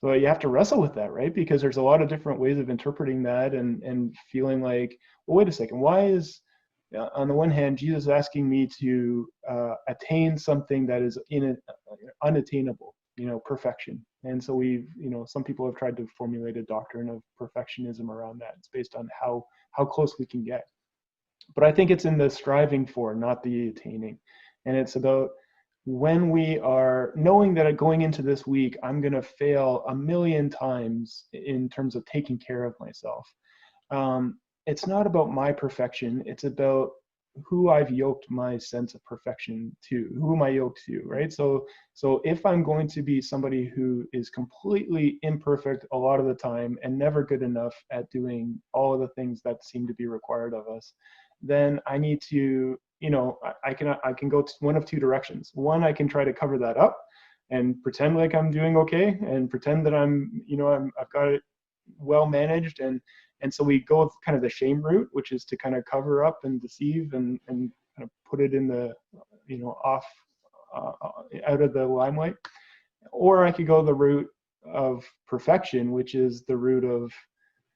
so you have to wrestle with that, right? Because there's a lot of different ways of interpreting that and feeling like, well, wait a second, why is, on the one hand, Jesus asking me to attain something that is unattainable, perfection. And so some people have tried to formulate a doctrine of perfectionism around that. It's based on how close we can get. But I think it's in the striving for, not the attaining. And it's about when we are knowing that going into this week, I'm going to fail 1,000,000 times in terms of taking care of myself. It's not about my perfection. It's about who I've yoked my sense of perfection to, who am I yoked to, right? So if I'm going to be somebody who is completely imperfect a lot of the time and never good enough at doing all of the things that seem to be required of us, then I need to, I can go one of two directions. One, I can try to cover that up and pretend like I'm doing okay and pretend that I've got it well managed. And so we go with kind of the shame route, which is to kind of cover up and deceive and kind of put it in the, off, out of the limelight. Or I could go the route of perfection, which is the route of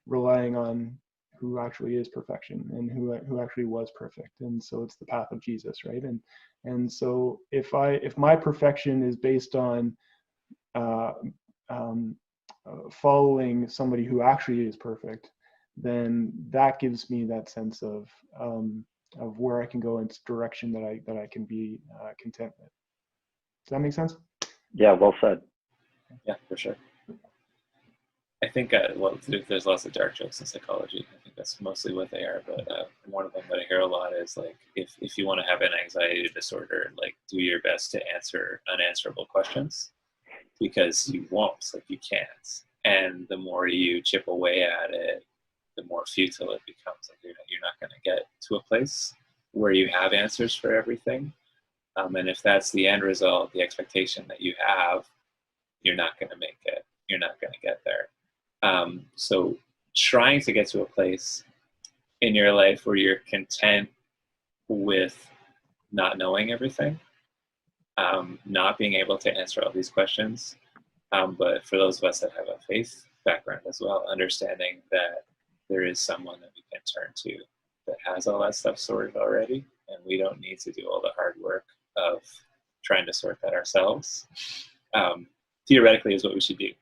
relying on who actually is perfection and who actually was perfect. And so it's the path of Jesus, right? And so if my perfection is based on following somebody who actually is perfect, then that gives me that sense of where I can go in direction that I can be content with. Does that make sense? Yeah, well said. Yeah, for sure. I think there's lots of dark jokes in psychology. I think that's mostly what they are. But one of them that I hear a lot is like, if you want to have an anxiety disorder, like do your best to answer unanswerable questions, because you won't, like you can't. And the more you chip away at it, the more futile it becomes. Like you're not going to get to a place where you have answers for everything. And if that's the end result, the expectation that you have, you're not going to make it. You're not going to get there. So trying to get to a place in your life where you're content with not knowing everything, not being able to answer all these questions. But for those of us that have a faith background as well, understanding that there is someone that we can turn to that has all that stuff sorted already, and we don't need to do all the hard work of trying to sort that ourselves, theoretically is what we should do.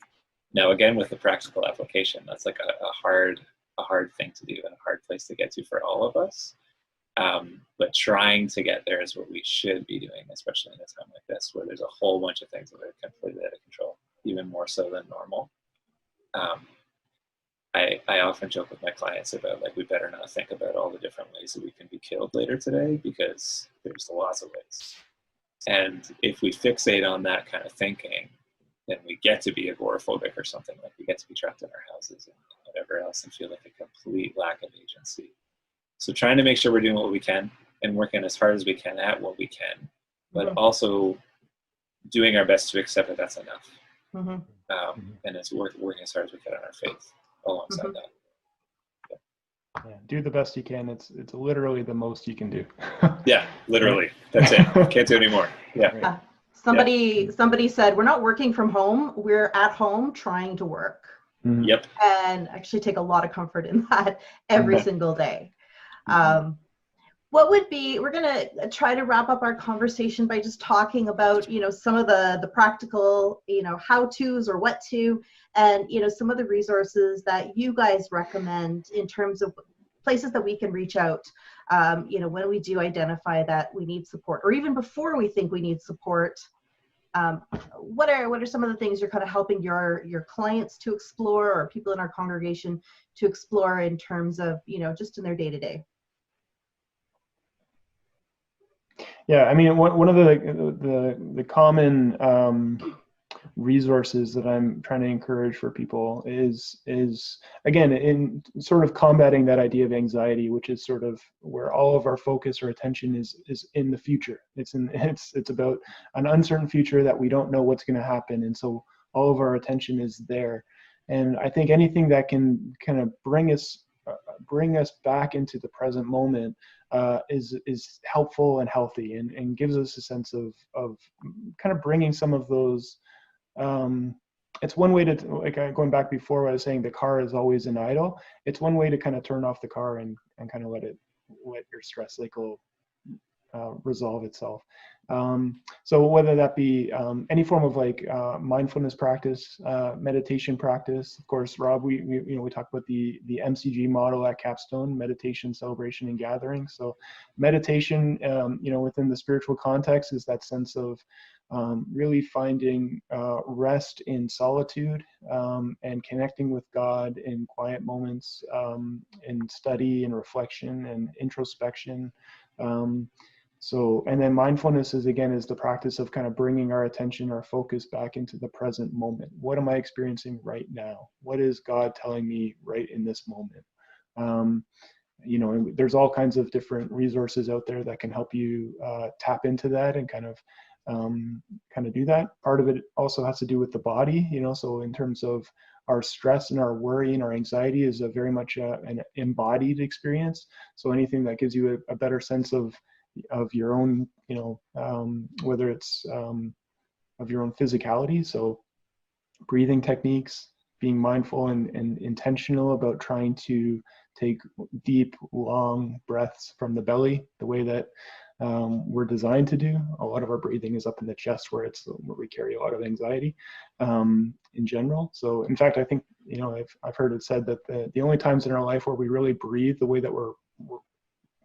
Now, again, with the practical application, that's like a hard thing to do and a hard place to get to for all of us. But trying to get there is what we should be doing, especially in a time like this, where there's a whole bunch of things that are completely out of control, even more so than normal. I often joke with my clients about, like, we better not think about all the different ways that we can be killed later today, because there's lots of ways. And if we fixate on that kind of thinking, then we get to be agoraphobic or something, like we get to be trapped in our houses and whatever else and feel like a complete lack of agency. So trying to make sure we're doing what we can and working as hard as we can at what we can, but also doing our best to accept that that's enough. And it's working as hard as we can on our faith alongside that. Yeah, do the best you can. It's literally the most you can do. Yeah, literally. That's it. Can't do any more. Yeah. Somebody said, we're not working from home, we're at home trying to work. Yep. And actually take a lot of comfort in that every single day. What would be, we're going to try to wrap up our conversation by just talking about, some of the practical, how-tos or what to, and, some of the resources that you guys recommend in terms of places that we can reach out, when we do identify that we need support, or even before we think we need support. What are some of the things you're kind of helping your clients to explore, or people in our congregation to explore in terms of, just in their day-to-day? Yeah, I mean, one of the common resources that I'm trying to encourage for people is again in sort of combating that idea of anxiety, which is sort of where all of our focus or attention is in the future. It's about an uncertain future that we don't know what's going to happen, and so all of our attention is there. And I think anything that can kind of bring us back into the present moment is helpful and healthy, and gives us a sense of kind of bringing some of those. It's one way to, like, going back before what I was saying, the car is always in idle. It's one way to kind of turn off the car and kind of let your stress cycle resolve itself. So whether that be any form of like mindfulness practice, meditation practice. Of course, Rob, we talked about the MCG model at Capstone: meditation, celebration, and gathering. So meditation, within the spiritual context, is that sense of really finding rest in solitude and connecting with God in quiet moments, in study and reflection and introspection. And then mindfulness is the practice of kind of bringing our attention, our focus back into the present moment. What am I experiencing right now? What is God telling me right in this moment? And there's all kinds of different resources out there that can help you tap into that and kind of do that. Part of it also has to do with the body, so in terms of our stress and our worry and our anxiety is a very much an embodied experience. So anything that gives you a better sense of your own, whether it's of your own physicality. So breathing techniques, being mindful and intentional about trying to take deep, long breaths from the belly, the way that we're designed to do. A lot of our breathing is up in the chest, where we carry a lot of anxiety in general. So in fact, I think, I've heard it said that the only times in our life where we really breathe the way that we're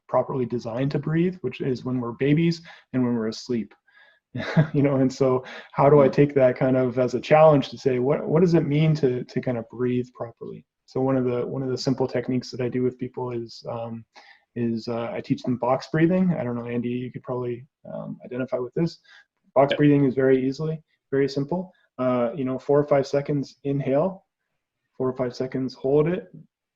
properly designed to breathe, which is when we're babies and when we're asleep. And so how do I take that kind of as a challenge to say, what does it mean to kind of breathe properly? So one of the simple techniques that I do with people is I teach them box breathing. I don't know, Andy, you could probably identify with this. Box breathing is very simple. 4 or 5 seconds inhale, 4 or 5 seconds hold it,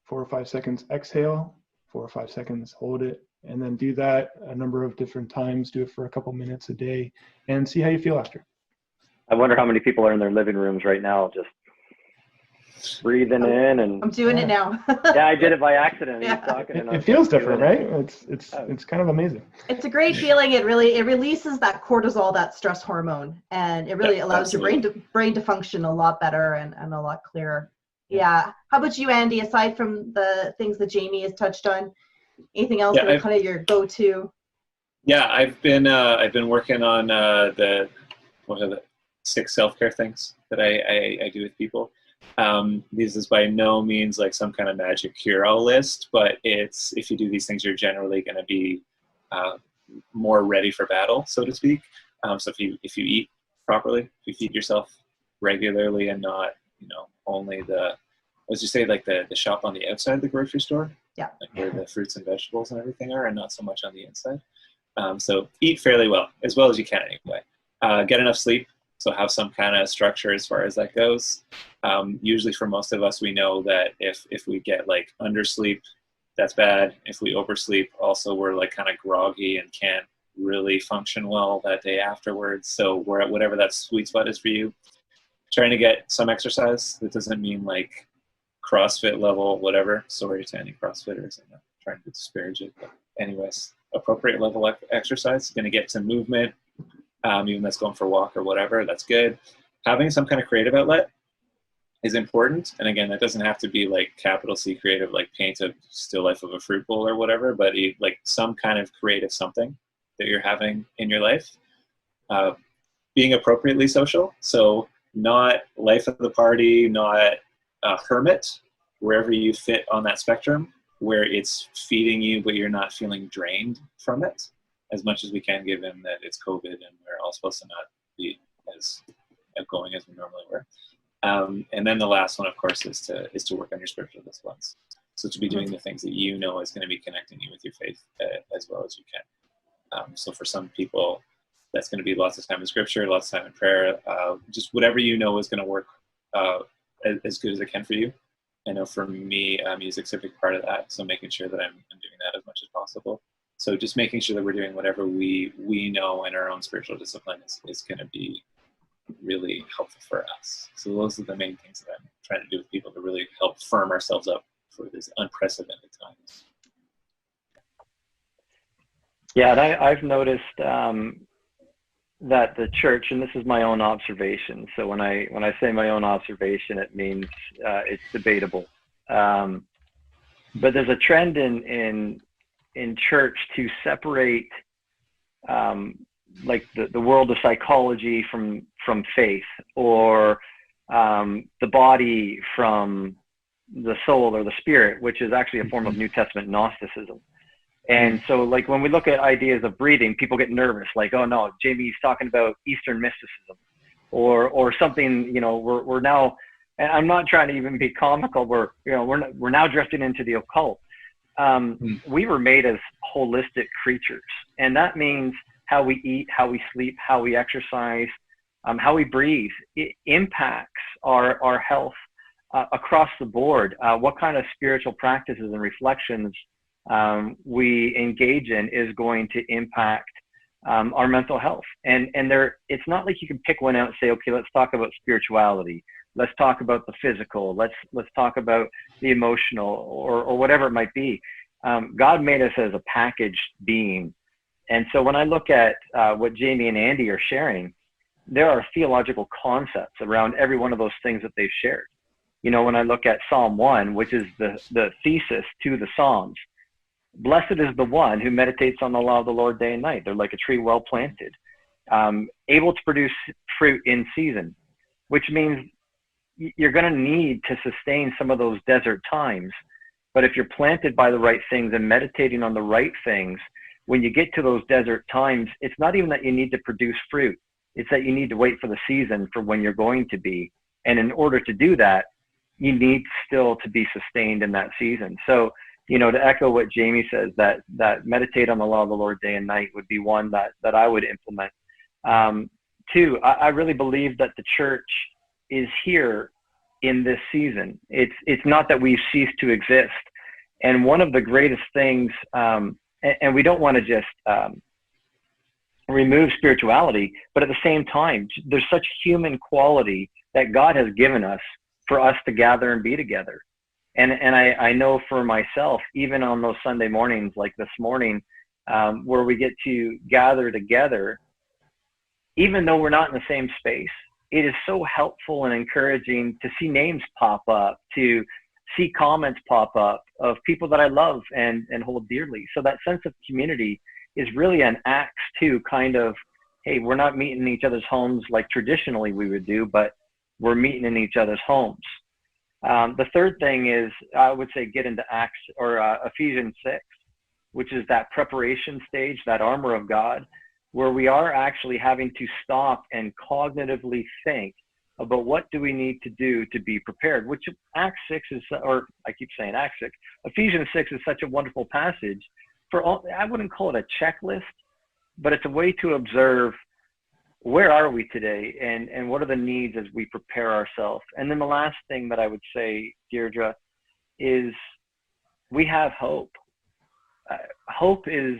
4 or 5 seconds exhale, 4 or 5 seconds hold it, and then do that a number of different times. Do it for a couple minutes a day and see how you feel after. I wonder how many people are in their living rooms right now just breathing in and I'm doing it now. yeah, I did it by accident. Yeah. Talking and It feels different, right? It's kind of amazing. It's a great feeling. It releases that cortisol, that stress hormone, and it really allows your brain to function a lot better and a lot clearer. Yeah. How about you, Andy? Aside from the things that Jamie has touched on, anything else that are kind of your go-to? Yeah, I've been working on the 6 self-care things that I do with people. This is by no means like some kind of magic cure-all list, but it's, if you do these things, you're generally going to be more ready for battle, so to speak. So if you eat properly, if you feed yourself regularly and not, only the shop on the outside of the grocery store, like where the fruits and vegetables and everything are, and not so much on the inside. So eat fairly well as you can anyway. Get enough sleep. So have some kind of structure as far as that goes. Usually for most of us, we know that if we get like undersleep, that's bad. If we oversleep, also we're like kind of groggy and can't really function well that day afterwards. So we're at whatever that sweet spot is for you. Trying to get some exercise. That doesn't mean like CrossFit level, whatever. Sorry to any CrossFitters. I'm not trying to disparage it. But anyways, appropriate level exercise. Going to get some movement. Even that's going for a walk or whatever, that's good. Having some kind of creative outlet is important. And again, that doesn't have to be like capital C creative, like paint a still life of a fruit bowl or whatever, but like some kind of creative something that you're having in your life. Being appropriately social. So not life of the party, not a hermit, wherever you fit on that spectrum, where it's feeding you, but you're not feeling drained from it. As much as we can, given that it's COVID and we're all supposed to not be as outgoing as we normally were. And then the last one, of course, is to work on your spiritual disciplines. So to be doing the things that is going to be connecting you with your faith as well as you can. So for some people, that's going to be lots of time in scripture, lots of time in prayer, just whatever you know is going to work as good as it can for you. I know for me, music's a big part of that, so making sure that I'm doing that as much as possible. So just making sure that we're doing whatever we know in our own spiritual discipline is going to be really helpful for us. So those are the main things that I'm trying to do with people to really help firm ourselves up for this unprecedented times. Yeah, and I've noticed that the church, and this is my own observation. So when I say my own observation, it means it's debatable. But there's a trend in church to separate like the world of psychology from faith, or the body from the soul or the spirit, which is actually a form of New Testament Gnosticism. And so, like, when we look at ideas of breathing, people get nervous, like, oh no, Jamie's talking about Eastern mysticism, or something. You know, we're now, and I'm not trying to even be comical. We're now drifting into the occult. We were made as holistic creatures, and that means how we eat, how we sleep, how we exercise, how we breathe. It impacts our health across the board. What kind of spiritual practices and reflections we engage in is going to impact our mental health. And it's not like you can pick one out and say, okay, let's talk about spirituality. Let's talk about the physical. Let's talk about the emotional, or whatever it might be. God made us as a packaged being. And so when I look at what Jamie and Andy are sharing, there are theological concepts around every one of those things that they've shared. You know, when I look at Psalm 1, which is the thesis to the Psalms, blessed is the one who meditates on the law of the Lord day and night. They're like a tree well planted, able to produce fruit in season, which means you're going to need to sustain some of those desert times. But if you're planted by the right things and meditating on the right things, when you get to those desert times, it's not even that you need to produce fruit. It's that you need to wait for the season for when you're going to be. And in order to do that, you need still to be sustained in that season. So, you know, to echo what Jamie says, that meditate on the law of the Lord day and night would be one that I would implement. Two, I really believe that the church is here in this season. It's not that we've ceased to exist. And one of the greatest things, and we don't want to just remove spirituality, but at the same time, there's such human quality that God has given us for us to gather and be together. And I know for myself, even on those Sunday mornings like this morning, where we get to gather together, even though we're not in the same space, it is so helpful and encouraging to see names pop up, to see comments pop up of people that I love and hold dearly. So that sense of community is really an Acts 2 kind of, hey, we're not meeting in each other's homes like traditionally we would do, but we're meeting in each other's homes. The third thing is, I would say, get into Acts or Ephesians 6, which is that preparation stage, that armor of God, where we are actually having to stop and cognitively think about what do we need to do to be prepared, which Acts 6 is, or I keep saying Acts 6, Ephesians 6 is such a wonderful passage for all. I wouldn't call it a checklist, but it's a way to observe where are we today and what are the needs as we prepare ourselves. And then the last thing that I would say, Deirdre, is we have hope. Hope is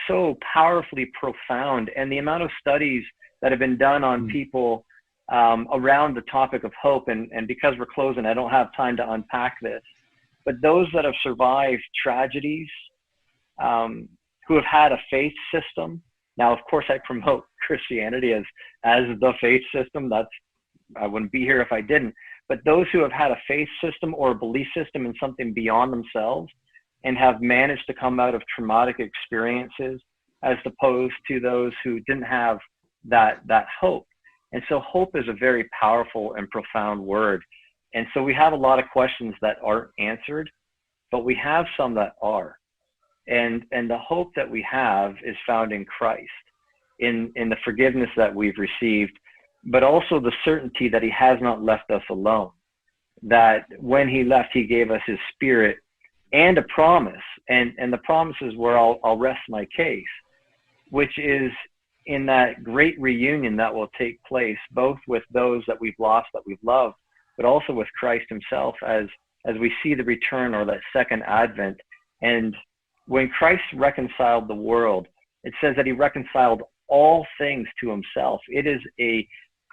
so powerfully profound, and the amount of studies that have been done on people around the topic of hope, and because we're closing, I don't have time to unpack this, but those that have survived tragedies, who have had a faith system. Now, of course, I promote Christianity as the faith system. I wouldn't be here if I didn't. But those who have had a faith system or a belief system in something beyond themselves and have managed to come out of traumatic experiences, as opposed to those who didn't have that hope. And so hope is a very powerful and profound word. And so we have a lot of questions that aren't answered, but we have some that are. And the hope that we have is found in Christ, in the forgiveness that we've received, but also the certainty that he has not left us alone, that when he left, he gave us his Spirit and a promise. And the promise is where I'll rest my case. which is in that great reunion that will take place, both with those that we've lost, that we've loved, but also with Christ himself as we see the return, or that second advent. And when Christ reconciled the world, it says that he reconciled all things to himself. It is a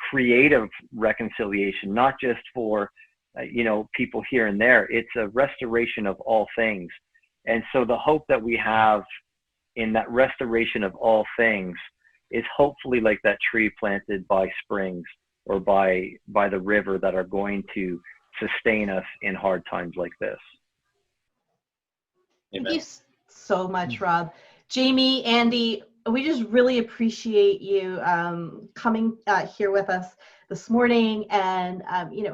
creative reconciliation, not just for people here and there. It's a restoration of all things. And so the hope that we have in that restoration of all things is hopefully like that tree planted by springs or by the river, that are going to sustain us in hard times like this. Amen. Thank you so much, Rob. Jamie, Andy, we just really appreciate you coming here with us this morning and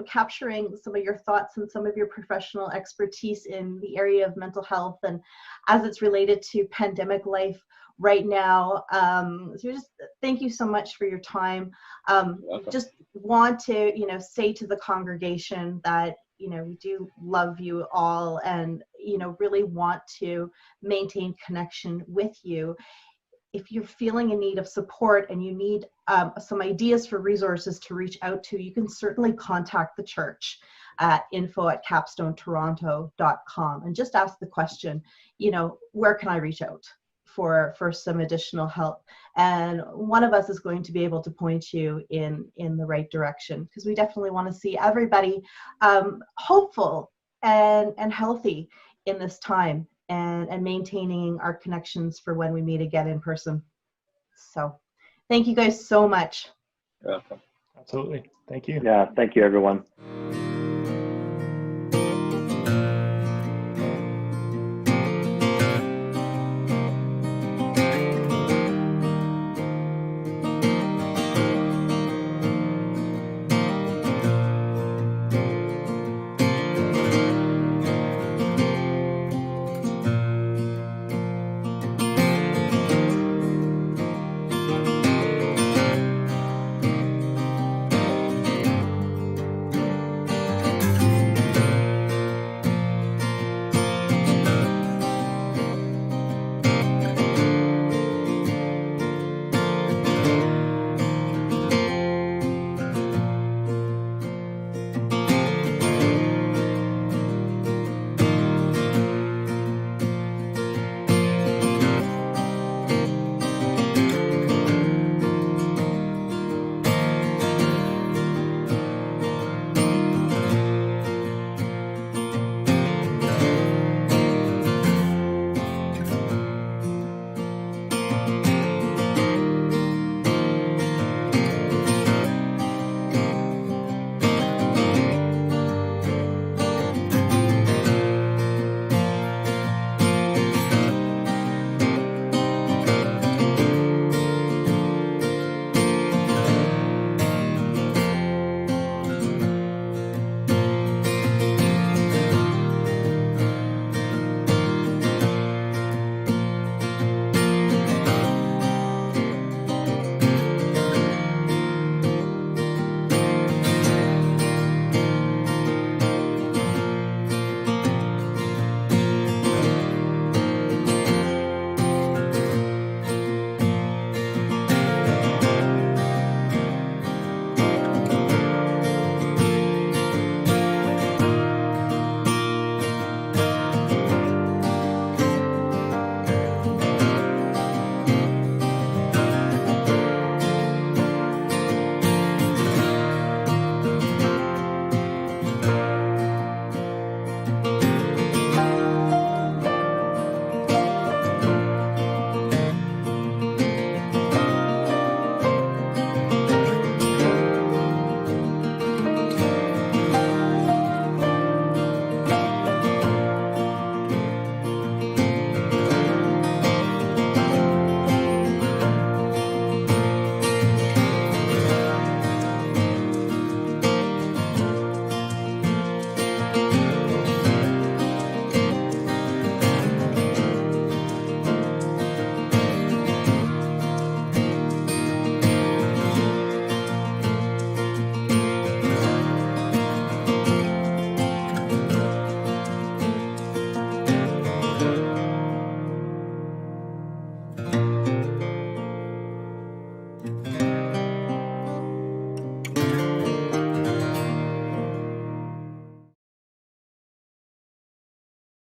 capturing some of your thoughts and some of your professional expertise in the area of mental health and as it's related to pandemic life right now. So just thank you so much for your time. Just want to say to the congregation that we do love you all and really want to maintain connection with you. If you're feeling in need of support and you need some ideas for resources to reach out to, you can certainly contact the church at info@capstonetoronto.com and just ask the question, where can I reach out for some additional help? And one of us is going to be able to point you in the right direction, because we definitely want to see everybody hopeful and healthy in this time, and maintaining our connections for when we meet again in person. So thank you guys so much. You're welcome. Absolutely. Thank you. Yeah, thank you, everyone.